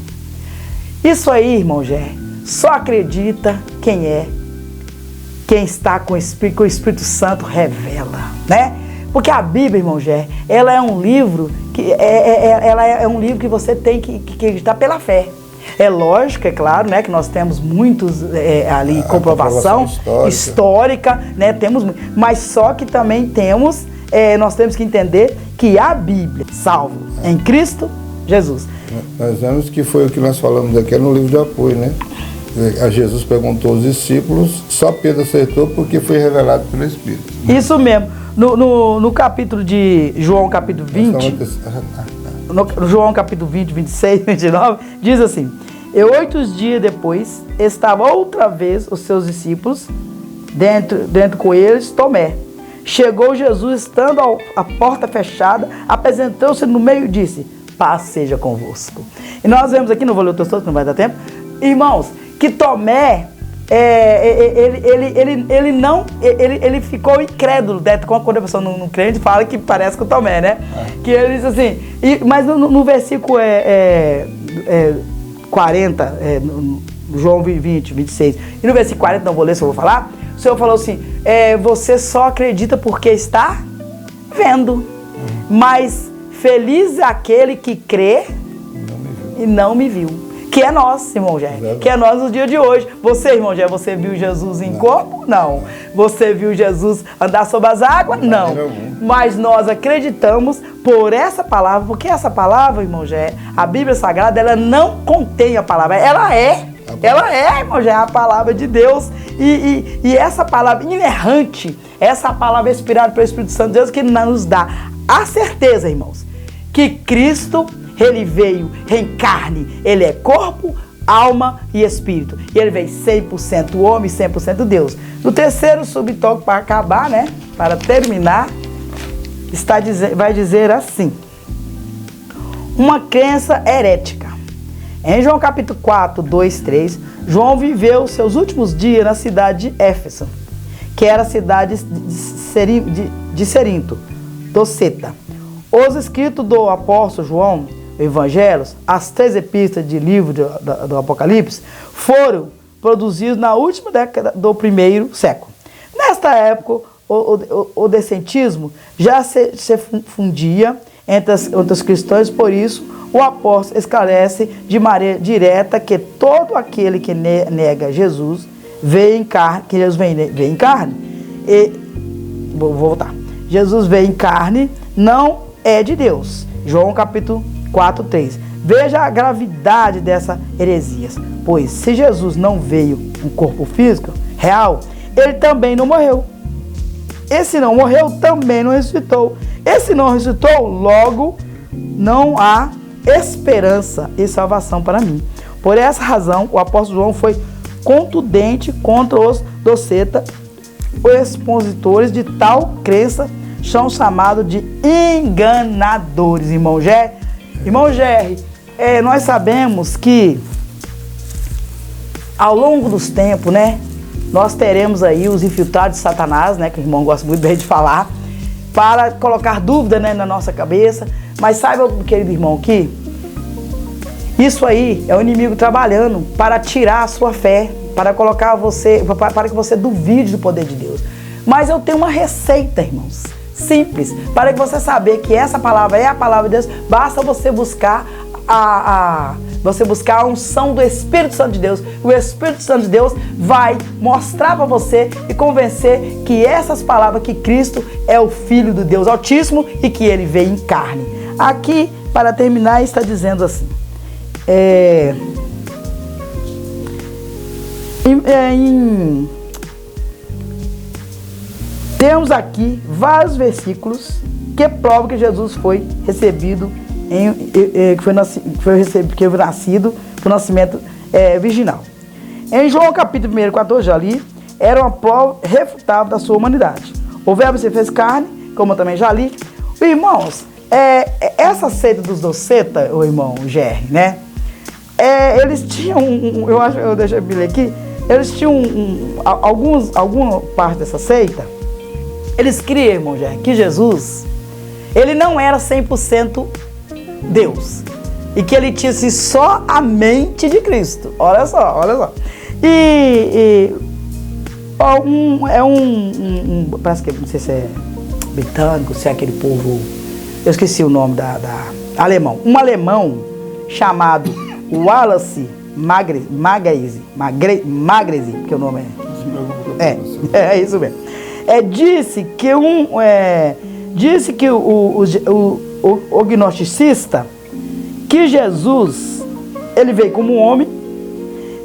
isso aí, irmão Jerry, só acredita quem está com o Espírito Santo revela, né? Porque a Bíblia, irmão Jerry, ela é um livro que que você tem que acreditar pela fé. É lógico, é claro, né, que nós temos muitos ali comprovação histórica, né, mas só que também nós temos que entender que a Bíblia salva em Cristo Jesus. Nós vemos que foi o que nós falamos aqui no livro de apoio, né? A Jesus perguntou aos discípulos, só Pedro acertou porque foi revelado pelo Espírito. Isso mesmo. No capítulo de João, capítulo 20, João capítulo 20, 26, 29, diz assim: e 8 dias depois, estava outra vez os seus discípulos, dentro com eles, Tomé. Chegou Jesus, estando a porta fechada, apresentou-se no meio e disse: paz seja convosco. E nós vemos aqui, não vou ler o texto todo, que não vai dar tempo, irmãos, que Tomé, ele ficou incrédulo, né? Quando a pessoa não crente fala que parece com o Tomé, né? Que ele diz assim, mas no versículo 40, João 20, 26, e no versículo 40, não vou ler, só vou falar, o Senhor falou assim, você só acredita porque está vendo, mas feliz é aquele que crê e não me viu. Que é nós, irmão Jé. Que é nós no dia de hoje. Você, irmão Jé, você viu Jesus em corpo? Não. Você viu Jesus andar sobre as águas? Não. Mas nós acreditamos por essa palavra, porque essa palavra, irmão Jé, a Bíblia Sagrada, ela não contém a palavra. Ela é, irmão Jé, a palavra de Deus. E essa palavra inerrante, essa palavra inspirada pelo Espírito Santo de Deus, que nos dá a certeza, irmãos, que Cristo, ele veio em carne, ele é corpo, alma e espírito. E ele veio 100% homem e 100% Deus. No terceiro subtópico, para acabar, né? Para terminar, vai dizer assim: uma crença herética. Em João capítulo 4, 2, 3, João viveu seus últimos dias na cidade de Éfeso, que era a cidade de Cerinto, Doceta. Os escritos do apóstolo João, Evangelhos, as 3 epístolas de livro do Apocalipse, foram produzidos na última década do 1º século. Nesta época, o decentismo já se fundia entre os cristãos. Por isso, o apóstolo esclarece de maneira direta que todo aquele que nega Jesus veio em carne, que Jesus veio em carne. Vou voltar. Jesus veio em carne, não é de Deus. João capítulo 4:3. Veja a gravidade dessa heresia. Pois se Jesus não veio em corpo físico, real, ele também não morreu. Esse não morreu, também não ressuscitou. Esse não ressuscitou, logo não há esperança e salvação para mim. Por essa razão, o apóstolo João foi contundente contra os docetas. Os expositores de tal crença são chamados de enganadores, irmão Gerry. Irmão Gerry, nós sabemos que ao longo dos tempos, né, nós teremos aí os infiltrados de Satanás, né, que o irmão gosta muito bem de falar, para colocar dúvida, né, na nossa cabeça. Mas saiba, querido irmão, que isso aí é o inimigo trabalhando para tirar a sua fé, para colocar você, para que você duvide do poder de Deus. Mas eu tenho uma receita, irmãos, simples, para que você saber que essa palavra é a palavra de Deus. Basta você buscar a unção do Espírito Santo de Deus. O Espírito Santo de Deus vai mostrar para você e convencer que essas palavras, que Cristo é o Filho do Deus Altíssimo e que ele veio em carne. Aqui, para terminar, está dizendo assim, temos aqui vários versículos que provam que Jesus foi recebido, que foi nascido por nascimento virginal. Em João capítulo 1, 14, ali, era uma prova refutável da sua humanidade. O verbo se fez carne, como eu também já li. Irmãos, essa seita dos docetas, o irmão Gerry, né? Eles tinham, deixa eu ler aqui, eles tinham alguma parte dessa seita, eles criam, irmão Gerry, que Jesus, ele não era 100% Deus, e que ele tinha assim, só a mente de Cristo. Olha só. Parece que, não sei se é britânico, se é aquele povo, eu esqueci o nome alemão. Um alemão chamado Wallace Magrezi, porque o nome é isso mesmo. Disse que o gnosticista, que Jesus, ele veio como um homem,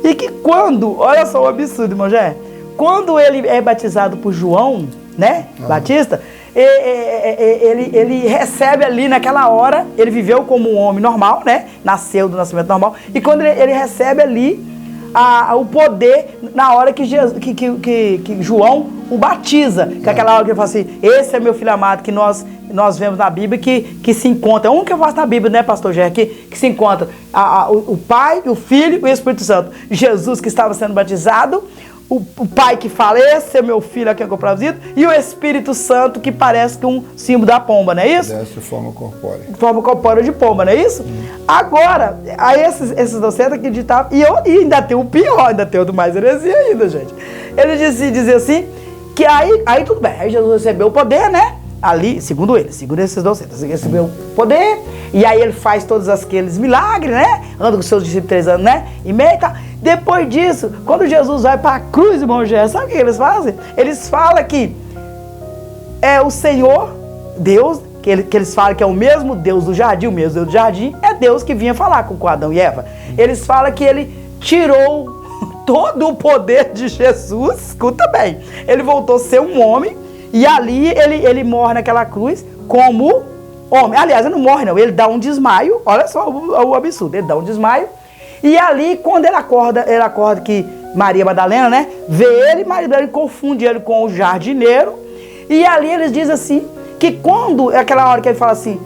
e que quando, olha só o absurdo, irmão Gerry, quando ele é batizado por João, né, Batista, ele recebe ali naquela hora, ele viveu como um homem normal, né, nasceu do nascimento normal, e quando ele recebe ali o poder na hora que João o batiza, que é aquela hora que ele fala assim, esse é meu filho amado, que nós vemos na Bíblia, que se encontra, um que eu faço na Bíblia, né, pastor Gerry, que se encontra o Pai, o Filho e o Espírito Santo. Jesus que estava sendo batizado, o Pai que fala, esse é meu filho a quem eu compravido, e o Espírito Santo que parece que um símbolo da pomba, não é isso? Desce de forma corpórea. Forma corpórea de pomba, não é isso? Agora, aí esses docetas acreditavam, e ainda tem o pior, ainda tem o do mais heresia ainda, gente. Ele dizia assim, que aí tudo bem, aí Jesus recebeu o poder, né? Ali, segundo esses docetas, ele recebeu o poder, e aí ele faz todos aqueles milagres, né? Anda com seus discípulos 3 anos, né? E meio, tá? Depois disso, quando Jesus vai para a cruz, irmão Gerry, sabe o que eles fazem? Eles falam que é o Senhor, Deus, que eles falam que é o mesmo Deus do jardim, o mesmo Deus do jardim, é Deus que vinha falar com Adão e Eva. Eles falam que ele tirou todo o poder de Jesus, escuta bem, ele voltou a ser um homem, e ali ele morre naquela cruz como homem. Aliás, ele não morre não, ele dá um desmaio, olha só o absurdo, ele dá um desmaio, e ali quando ele acorda que Maria Madalena, né, vê ele, Maria Madalena confunde ele com o jardineiro, e ali eles dizem assim, que quando, aquela hora que ele fala assim,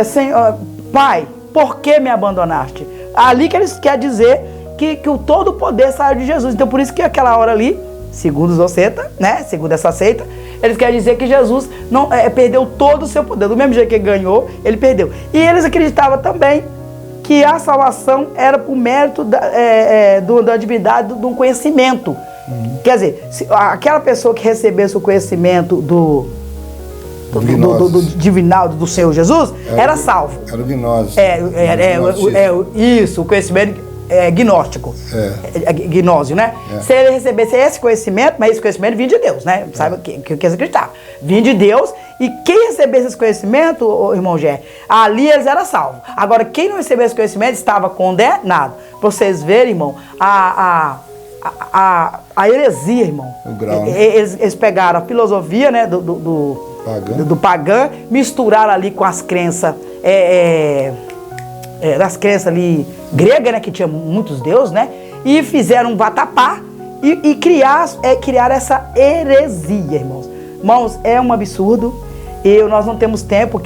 Senhor, Pai, por que me abandonaste? Ali que eles querem dizer que todo o poder saiu de Jesus. Então por isso que aquela hora ali, segundo os docetas, né, segundo essa seita, eles querem dizer que Jesus não perdeu todo o seu poder. Do mesmo jeito que ele ganhou, ele perdeu. E eles acreditavam também que a salvação era por mérito da divindade, de um conhecimento. Quer dizer, aquela pessoa que recebesse o conhecimento divinal do Senhor Jesus, era salvo. Era o gnose. Isso, o conhecimento gnóstico. Gnósio, né? Se ele recebesse esse conhecimento, mas esse conhecimento vinha de Deus, né? Sabe o que eles acreditavam? Vinha de Deus, e quem recebesse esse conhecimento, irmão Gé, ali eles eram salvos. Agora, quem não recebesse esse conhecimento estava condenado. Pra vocês verem, irmão, a heresia, irmão. O grau, né? Eles pegaram a filosofia, né, do pagã, misturaram ali com as crenças, das crenças ali gregas, né, que tinha muitos deuses, né, e fizeram um vatapá e criar essa heresia, irmãos. Irmãos, é um absurdo. Nós não temos tempo,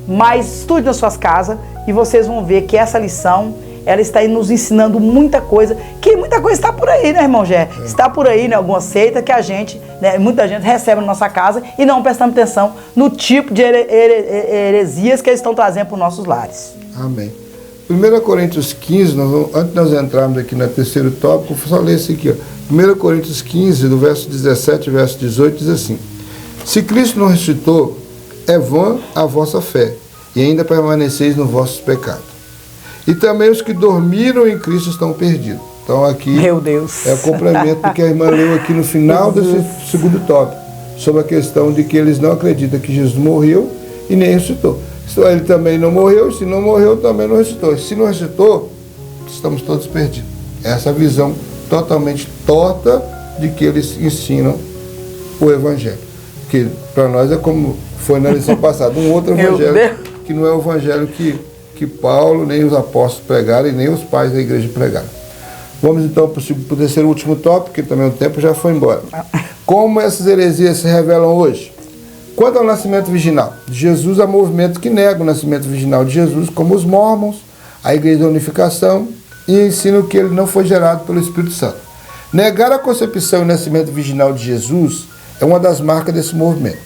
mas estude nas suas casas e vocês vão ver que essa lição, ela está aí nos ensinando muita coisa, que muita coisa está por aí, né, irmão Gé? Está por aí, né, alguma seita que muita gente recebe na nossa casa e não prestamos atenção no tipo de heresias que eles estão trazendo para os nossos lares. Amém. 1 Coríntios 15, antes de nós entrarmos aqui no terceiro tópico, eu só ler esse aqui, ó. 1 Coríntios 15, do verso 17 e verso 18, diz assim: se Cristo não ressuscitou, é vã a vossa fé, e ainda permaneceis nos vossos pecados. E também os que dormiram em Cristo estão perdidos. Então aqui meu Deus, é o complemento do que a irmã leu aqui no final desse segundo tópico, sobre a questão de que eles não acreditam que Jesus morreu e nem ressuscitou. Então, ele também não morreu, se não morreu, também não ressuscitou. Se não ressuscitou, estamos todos perdidos. Essa visão totalmente torta de que eles ensinam o Evangelho. Que para nós é como foi na lição passada, um outro Evangelho que não é o Evangelho que Paulo, nem os apóstolos pregaram e nem os pais da igreja pregaram. Vamos então para o terceiro e último tópico, que também o tempo já foi embora. Como essas heresias se revelam hoje? Quanto ao nascimento virginal de Jesus, há movimentos que negam o nascimento virginal de Jesus, como os mormons, a Igreja da Unificação, e ensinam que ele não foi gerado pelo Espírito Santo. Negar a concepção e o nascimento virginal de Jesus é uma das marcas desse movimento.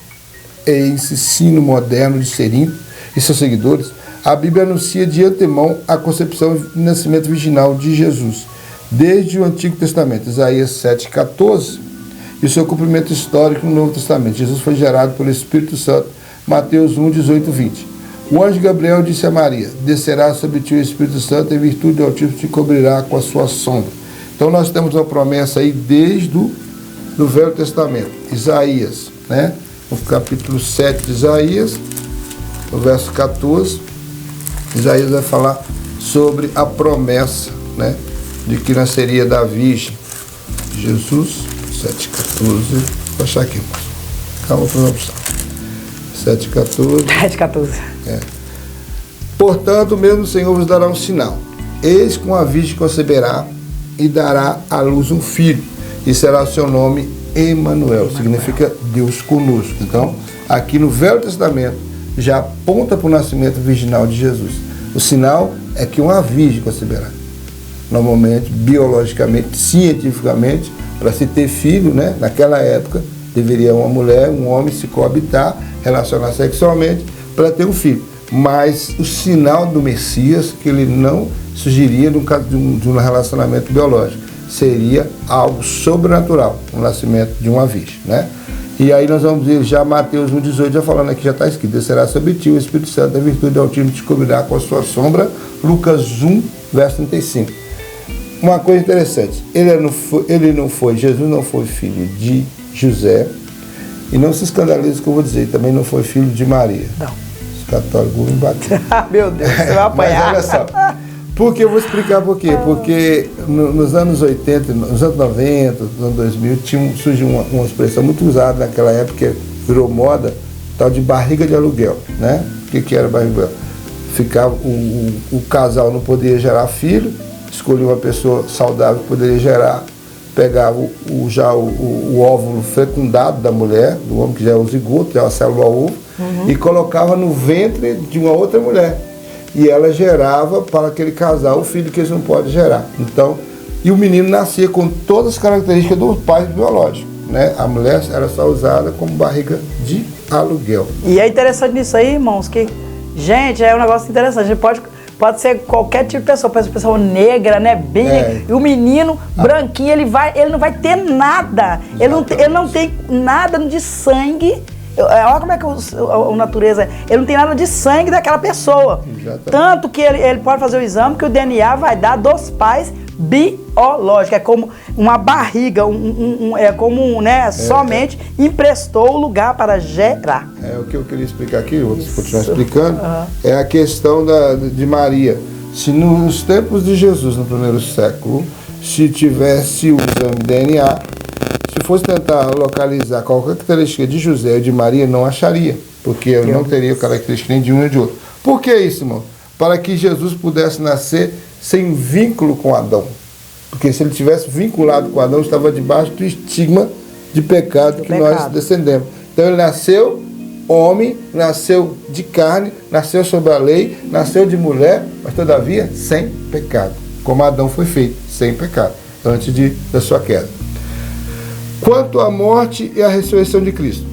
Esse ensino moderno de Serinto e seus seguidores, a Bíblia anuncia de antemão a concepção e nascimento virginal de Jesus, desde o Antigo Testamento, Isaías 7,14, e o seu cumprimento histórico no Novo Testamento. Jesus foi gerado pelo Espírito Santo, Mateus 1, 18, 20. O anjo Gabriel disse a Maria: descerá sobre ti o Espírito Santo, em virtude do Altíssimo te cobrirá com a sua sombra. Então nós temos uma promessa aí desde o Velho Testamento. Isaías, né? No capítulo 7 de Isaías, no verso 14, Isaías vai falar sobre a promessa, né, de que nasceria da Virgem Jesus. 7,14, vou achar aqui, calma para a opção. 7,14. 7,14. Portanto, mesmo o Senhor vos dará um sinal. Eis que uma virgem conceberá e dará à luz um filho, e será o seu nome Emanuel, significa Deus conosco. Então, aqui no Velho Testamento, já aponta para o nascimento virginal de Jesus. O sinal é que uma virgem conceberá. Normalmente, biologicamente, cientificamente, para se ter filho, né, naquela época, deveria uma mulher, um homem se coabitar, relacionar sexualmente, para ter um filho. Mas o sinal do Messias, que ele não surgiria no caso de um relacionamento biológico, seria algo sobrenatural, o nascimento de uma virgem, né? E aí nós vamos ver já Mateus 1,18, já falando aqui, já está escrito: descerá sobre ti o Espírito Santo, a virtude do Altíssimo te cobrirá com a sua sombra. Lucas 1, verso 35. Uma coisa interessante, Jesus não foi filho de José, e não se escandalize que eu vou dizer, também não foi filho de Maria. Não. Os católicos vão me bater. Meu Deus, você vai apanhar. Mas olha só, porque eu vou explicar por quê. Porque nos anos 80, nos anos 90, nos anos 2000, surgiu uma expressão muito usada naquela época, que virou moda, tal de barriga de aluguel, né? O que era barriga de aluguel? Ficava, o casal não podia gerar filho, escolhia uma pessoa saudável que poderia gerar, pegava o óvulo fecundado da mulher, do homem, que já é o zigoto, já é a célula ovo, e colocava no ventre de uma outra mulher. E ela gerava para aquele casal o filho que eles não podem gerar. Então, e o menino nascia com todas as características do pai biológico, né? A mulher era só usada como barriga de aluguel. E é interessante nisso aí, irmãos, que, gente, é um negócio interessante. A gente pode ser qualquer tipo de pessoa, pode ser pessoa negra, né? Bem negra. E o menino branquinho, ele não vai ter nada. Ele não tem nada de sangue Olha como é que a natureza é. Ele não tem nada de sangue daquela pessoa. Exatamente. Tanto que ele pode fazer o exame que o DNA vai dar dos pais biológicos. É como uma barriga, é como, né, somente emprestou o lugar para gerar. É o que eu queria explicar aqui, vou continuar explicando, é a questão de Maria. Se nos tempos de Jesus, no primeiro século, se tivesse o exame de DNA, se fosse tentar localizar qualquer característica de José ou de Maria, não acharia, porque eu não teria característica nem de um nem de outro. Por que isso, irmão? Para que Jesus pudesse nascer sem vínculo com Adão. Porque se ele tivesse vinculado com Adão, estava debaixo do estigma de pecado que nós descendemos. Então ele nasceu homem, nasceu de carne, nasceu sob a lei, nasceu de mulher, mas todavia sem pecado. Como Adão foi feito, sem pecado, antes da sua queda. Quanto à morte e à ressurreição de Cristo,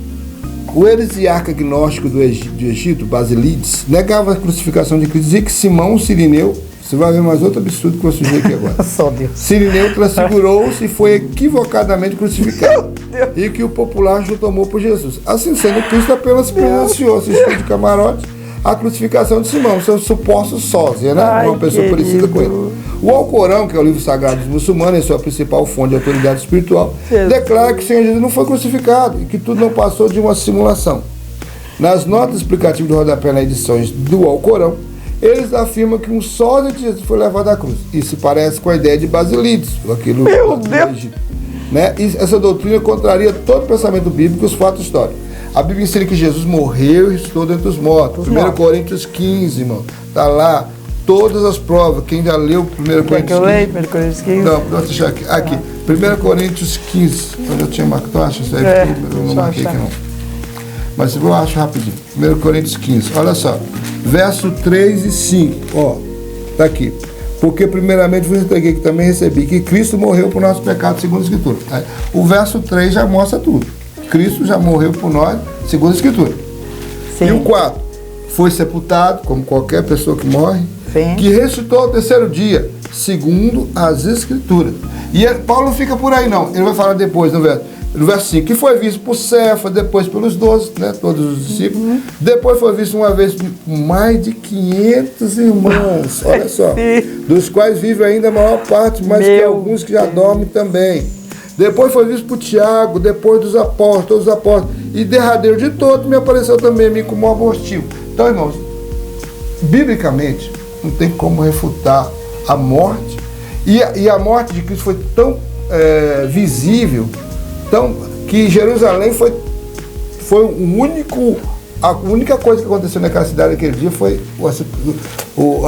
o heresiarca gnóstico do Egito, Basílides, negava a crucificação de Cristo, dizia que Simão, o Sirineu, você vai ver mais outro absurdo que eu surgi aqui agora. Só Deus. Sirineu transfigurou-se e foi equivocadamente crucificado. E que o popular já tomou por Jesus. Assim sendo, Cristo apenas presenciou, assistiu de camarote, a crucificação de Simão, seu suposto sósia, né? Uma pessoa parecida com ele. O Alcorão, que é o livro sagrado dos muçulmanos, é sua principal fonte de autoridade espiritual, declara que o Senhor Jesus não foi crucificado e que tudo não passou de uma simulação. Nas notas explicativas do rodapé nas edições do Alcorão, eles afirmam que um sósia de Jesus foi levado à cruz. Isso se parece com a ideia de Basílides, aquilo do Egito. Né? E essa doutrina contraria todo o pensamento bíblico e os fatos históricos. A Bíblia ensina que Jesus morreu e ressuscitou dentre os mortos. 1 Coríntios 15, irmão. Está lá todas as provas. Quem já leu 1 Coríntios 15? 1 Coríntios 15? Não, vou deixar aqui. Aqui. 1 Coríntios 15. Onde eu tinha marcado. Tu acha isso aí? Eu não marquei aqui não. Mas eu acho rapidinho. 1 Coríntios 15. Olha só. Verso 3 e 5. Ó. Está aqui. Porque primeiramente vos entreguei que também recebi que Cristo morreu por nosso pecado, segundo a Escritura. O verso 3 já mostra tudo. Cristo já morreu por nós, segundo a Escritura. Sim. E o 4, foi sepultado, como qualquer pessoa que morre, sim, que ressuscitou ao terceiro dia, segundo as Escrituras. E Paulo não fica por aí não, ele vai falar depois no verso 5, que foi visto por Cefa, depois pelos 12, né, todos os discípulos, depois foi visto uma vez por mais de 500 irmãos, olha só, dos quais vive ainda a maior parte, mas que alguns que já dormem também. Depois foi visto por Tiago, depois dos apóstolos, todos os apóstolos, e derradeiro de todos me apareceu também a mim como um abortivo. Então, irmãos, biblicamente, não tem como refutar a morte, e a morte de Cristo foi tão visível, que Jerusalém foi a única coisa que aconteceu naquela cidade naquele dia foi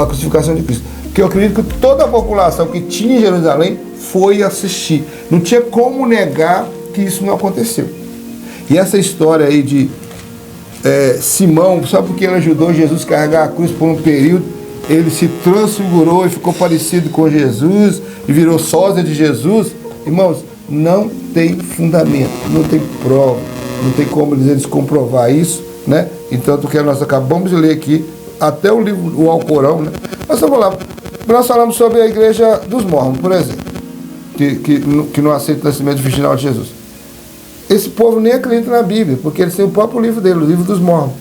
a crucificação de Cristo. Porque eu acredito que toda a população que tinha em Jerusalém foi assistir. Não tinha como negar que isso não aconteceu. E essa história aí de Simão, só porque ele ajudou Jesus a carregar a cruz por um período, ele se transfigurou e ficou parecido com Jesus e virou sósia de Jesus. Irmãos, não tem fundamento, não tem prova, não tem como eles comprovar isso, né? Então, o que nós acabamos de ler aqui, até o livro, o Alcorão, né? Mas vamos lá, nós falamos sobre a igreja dos mormons, por exemplo, que não aceita o nascimento virginal de Jesus. Esse povo nem acredita na Bíblia, porque eles têm o próprio livro dele, o livro dos mormons.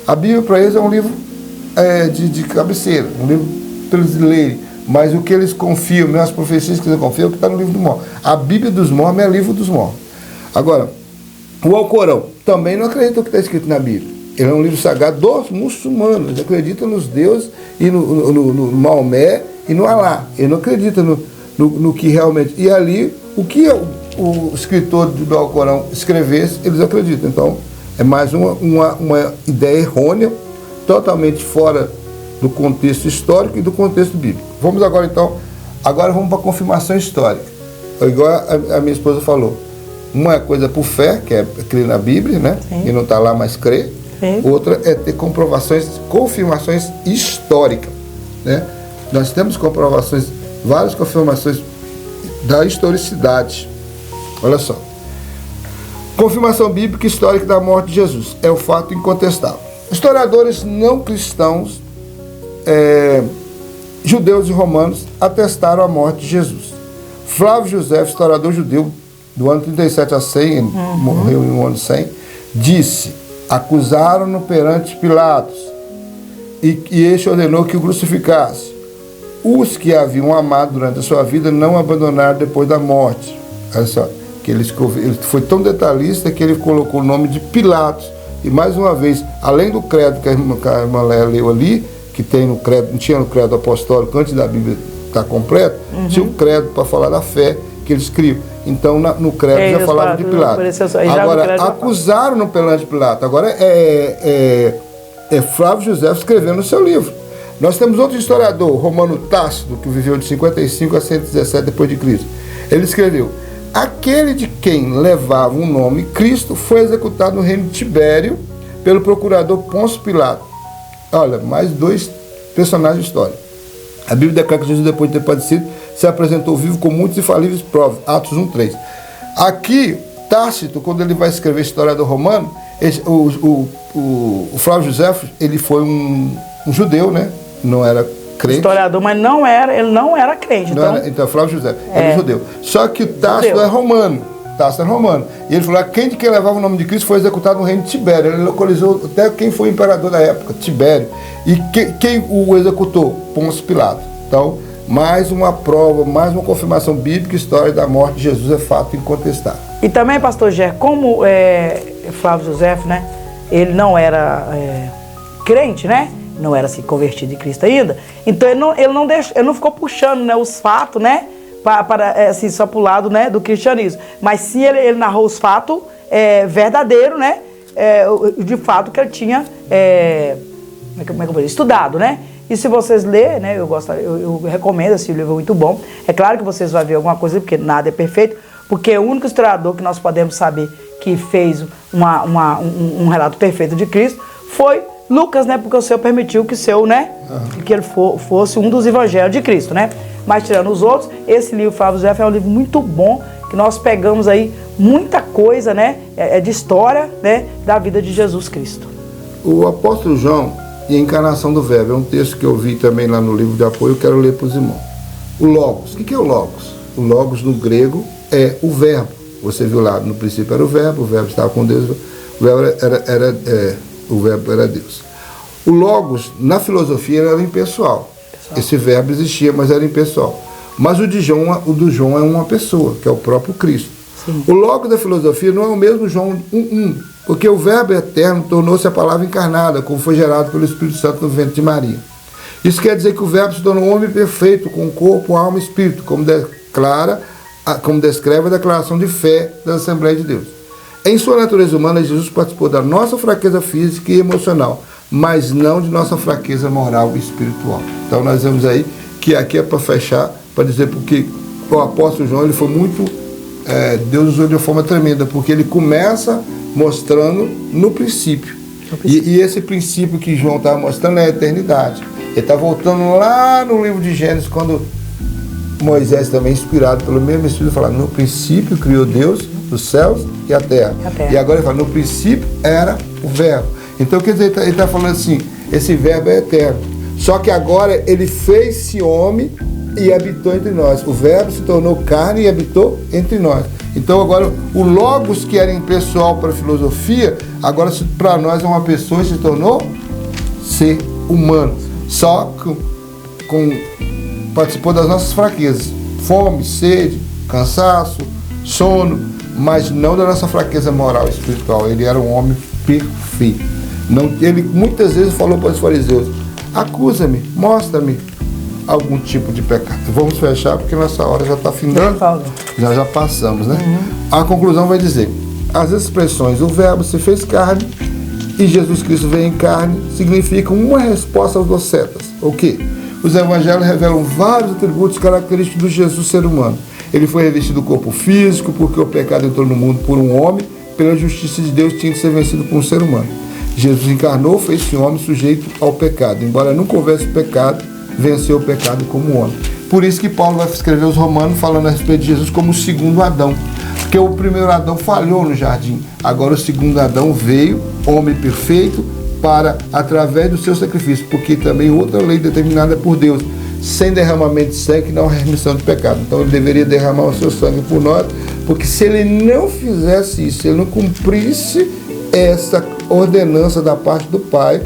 A Bíblia para eles é um livro de cabeceira, um livro para eles lerem. Mas o que eles confiam, as profecias que eles confiam, é o que está no livro dos mormons. A Bíblia dos mormons é o livro dos mormons. Agora, o Alcorão também não acredita no que está escrito na Bíblia. Ele é um livro sagrado dos muçulmanos. Eles acreditam nos deuses e no Maomé e no Alá. Ele não acredita no que realmente... E ali, o que o escritor do Alcorão escrevesse, eles acreditam. Então, é mais uma ideia errônea, totalmente fora do contexto histórico e do contexto bíblico. Vamos agora, então, vamos para a confirmação histórica. Igual a minha esposa falou. Uma coisa por fé, que é crer na Bíblia, né? Sim. E não está lá, mas crer. Sim. Outra é ter confirmações históricas, né? Nós temos várias confirmações da historicidade. Olha só. Confirmação bíblica histórica da morte de Jesus. É o fato incontestável. Historiadores não cristãos, judeus e romanos, atestaram a morte de Jesus. Flávio José, historiador judeu, do ano 37 a 100, ele morreu no ano 100, disse, Acusaram-no perante Pilatos, e este ordenou que o crucificasse. Os que haviam amado durante a sua vida não abandonaram depois da morte. Olha só, que ele foi tão detalhista que ele colocou o nome de Pilatos. E mais uma vez, além do credo que a irmã Léa leu ali, que tem no credo, não tinha no credo apostólico antes da Bíblia estar completa, tinha o credo para falar da fé que eles criam. Então no credo já falava de Pilatos. Agora, acusaram-no perante Pilatos. Agora é Flávio Josefo escrevendo no seu livro. Nós temos outro historiador, Romano Tácito, que viveu de 55 a 117 depois de Cristo. Ele escreveu: aquele de quem levava o nome Cristo foi executado no reino de Tibério pelo procurador Pôncio Pilato. Olha, mais dois personagens de história. A Bíblia declara que Jesus, depois de ter padecido, se apresentou vivo com muitos infalíveis provas. Atos 1:3. Aqui, Tácito, quando ele vai escrever a história do Romano, o Flávio Josefo, ele foi um judeu, né? Não era crente. Historiador, mas ele não era crente. Então Flávio Josefo, ele é judeu. Só que o Tácito é romano. E ele falou: quem de quem levava o nome de Cristo foi executado no reino de Tibério. Ele localizou até quem foi o imperador da época, Tibério. E quem o executou? Pôncio Pilato. Então, mais uma prova, mais uma confirmação bíblica, a história da morte de Jesus é fato incontestável. E também, pastor Ger, como Flávio Josefo, né, ele não era crente, né? Não era assim convertido em Cristo ainda. Então ele não ficou puxando, né, os fatos, né, para assim, só para o lado, né, do cristianismo. Mas sim ele narrou os fatos verdadeiros, né, de fato que ele tinha como é que eu vou dizer? Estudado, né? E se vocês lerem, né, eu recomendo, esse livro é muito bom. É claro que vocês vão ver alguma coisa, porque nada é perfeito, porque o único historiador que nós podemos saber que fez um relato perfeito de Cristo foi Lucas, né? Porque o Senhor permitiu que que ele fosse um dos evangelhos de Cristo, né? Mas tirando os outros, esse livro, Flávio Josefo, é um livro muito bom, que nós pegamos aí muita coisa, né? De história, né? Da vida de Jesus Cristo. O apóstolo João e a encarnação do verbo é um texto que eu vi também lá no livro de apoio, eu quero ler para os irmãos. O Logos, o que é o Logos? O Logos no grego é o verbo. Você viu lá, no princípio era o verbo estava com Deus, o verbo era Deus. O Logos, na filosofia, era impessoal. Esse verbo existia, mas era impessoal. Mas o do João é uma pessoa, que é o próprio Cristo. Sim. O Logos da filosofia não é o mesmo João 1:1, porque o verbo eterno tornou-se a palavra encarnada, como foi gerado pelo Espírito Santo no ventre de Maria. Isso quer dizer que o verbo se tornou um homem perfeito, com corpo, alma e espírito, como descreve a declaração de fé da Assembleia de Deus. Em sua natureza humana, Jesus participou da nossa fraqueza física e emocional, mas não de nossa fraqueza moral e espiritual. Então nós vemos aí que aqui é para fechar, para dizer porque o apóstolo João, ele foi muito, Deus usou de uma forma tremenda, porque ele começa mostrando no princípio. E esse princípio que João estava mostrando é a eternidade. Ele está voltando lá no livro de Gênesis, quando Moisés, também inspirado pelo mesmo Espírito, fala: no princípio criou Deus os céus e a terra. E agora ele fala: no princípio era o verbo. Então quer dizer, ele está falando assim, esse verbo é eterno. Só que agora ele fez-se homem e habitou entre nós. O verbo se tornou carne e habitou entre nós. Então agora o Logos, que era impessoal para a filosofia, agora para nós é uma pessoa e se tornou ser humano. Só participou das nossas fraquezas. Fome, sede, cansaço, sono, mas não da nossa fraqueza moral e espiritual. Ele era um homem perfeito. Ele muitas vezes falou para os fariseus: acusa-me, mostra-me algum tipo de pecado. Vamos fechar porque nossa hora já está findando. Já passamos, né? A conclusão vai dizer: as expressões o verbo se fez carne e Jesus Cristo veio em carne significam uma resposta aos docetas. O quê? Os evangelhos revelam vários atributos característicos do Jesus ser humano. Ele foi revestido do corpo físico porque o pecado entrou no mundo por um homem, pela justiça de Deus tinha que ser vencido por um ser humano. Jesus encarnou, fez-se homem sujeito ao pecado. Embora nunca houvesse pecado, venceu o pecado como homem. Por isso que Paulo vai escrever aos Romanos falando a respeito de Jesus como o segundo Adão. Porque o primeiro Adão falhou no jardim. Agora o segundo Adão veio, homem perfeito, para, através do seu sacrifício, porque também outra lei determinada por Deus, sem derramamento de sangue, não há remissão de pecado. Então ele deveria derramar o seu sangue por nós, porque se ele não fizesse isso, se ele não cumprisse ordenança da parte do Pai,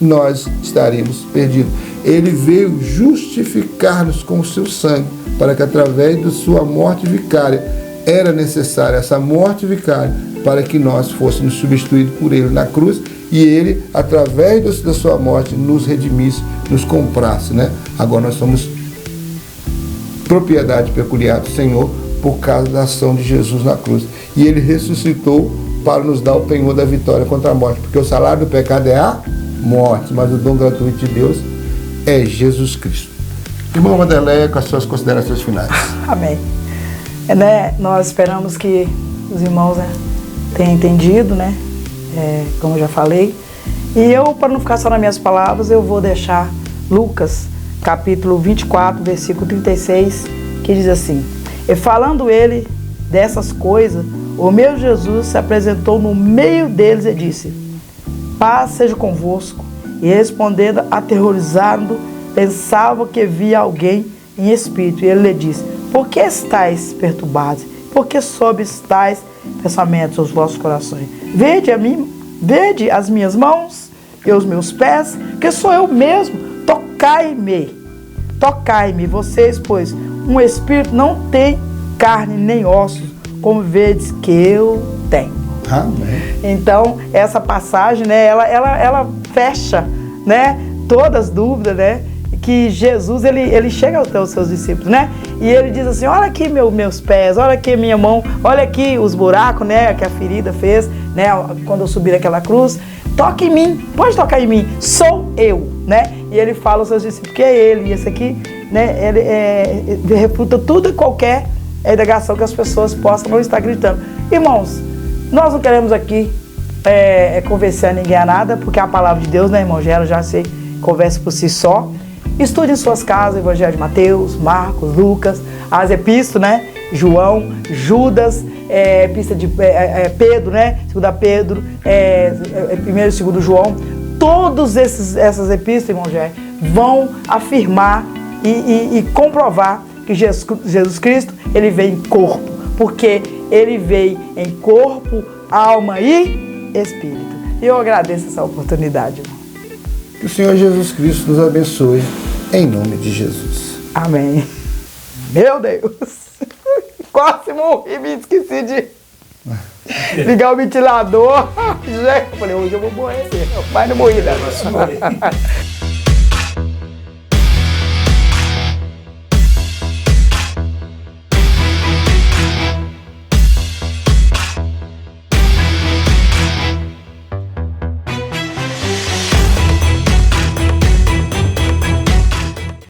nós estaríamos perdidos. Ele veio justificar-nos com o seu sangue, para que através de sua morte vicária, era necessária essa morte vicária, para que nós fôssemos substituídos por ele na cruz, e ele, através da sua morte, nos redimisse, nos comprasse, né? Agora nós somos propriedade peculiar do Senhor, por causa da ação de Jesus na cruz. E ele ressuscitou para nos dar o penhor da vitória contra a morte, porque o salário do pecado é a morte, mas o dom gratuito de Deus é Jesus Cristo. Irmão Vanderleia, com as suas considerações finais. Amém. Nós esperamos que os irmãos tenham entendido, como eu já falei. E eu, para não ficar só nas minhas palavras, eu vou deixar Lucas, capítulo 24, versículo 36, que diz assim: e falando ele dessas coisas, o meu Jesus se apresentou no meio deles e disse: paz seja convosco. E respondendo, aterrorizado, pensava que via alguém em espírito. E ele lhe disse: por que estáis perturbados? Por que sob tais pensamentos os vossos corações? Vede a mim, vede as minhas mãos e os meus pés, que sou eu mesmo. Tocai-me, tocai-me, vocês, pois um espírito não tem carne nem ossos, como vedes que eu tenho. Amém. Então, essa passagem, ela fecha, todas as dúvidas, que Jesus, ele chega até os seus discípulos, e ele diz assim: olha aqui meus pés, olha aqui minha mão, olha aqui os buracos, que a ferida fez, quando eu subi naquela cruz. Toque em mim, pode tocar em mim, sou eu, E ele fala aos seus discípulos que é ele, e esse aqui, ele refuta tudo e qualquer negação que as pessoas possam não estar gritando. Irmãos, nós não queremos aqui convencer ninguém a nada, porque a palavra de Deus, irmão Gero, já sei, conversa por si só. Estude em suas casas o Evangelho de Mateus, Marcos, Lucas, as epístolas, João, Judas, epístola de Pedro, segunda Pedro, primeiro e segundo João. Todas essas epístolas, irmão Gero, vão afirmar e comprovar que Jesus Cristo, ele veio em corpo, porque ele veio em corpo, alma e espírito. E eu agradeço essa oportunidade, irmão. Que o Senhor Jesus Cristo nos abençoe, em nome de Jesus. Amém. Meu Deus! Quase morri, me esqueci de ligar o ventilador. Eu falei, hoje eu vou morrer. Mas não morri, né?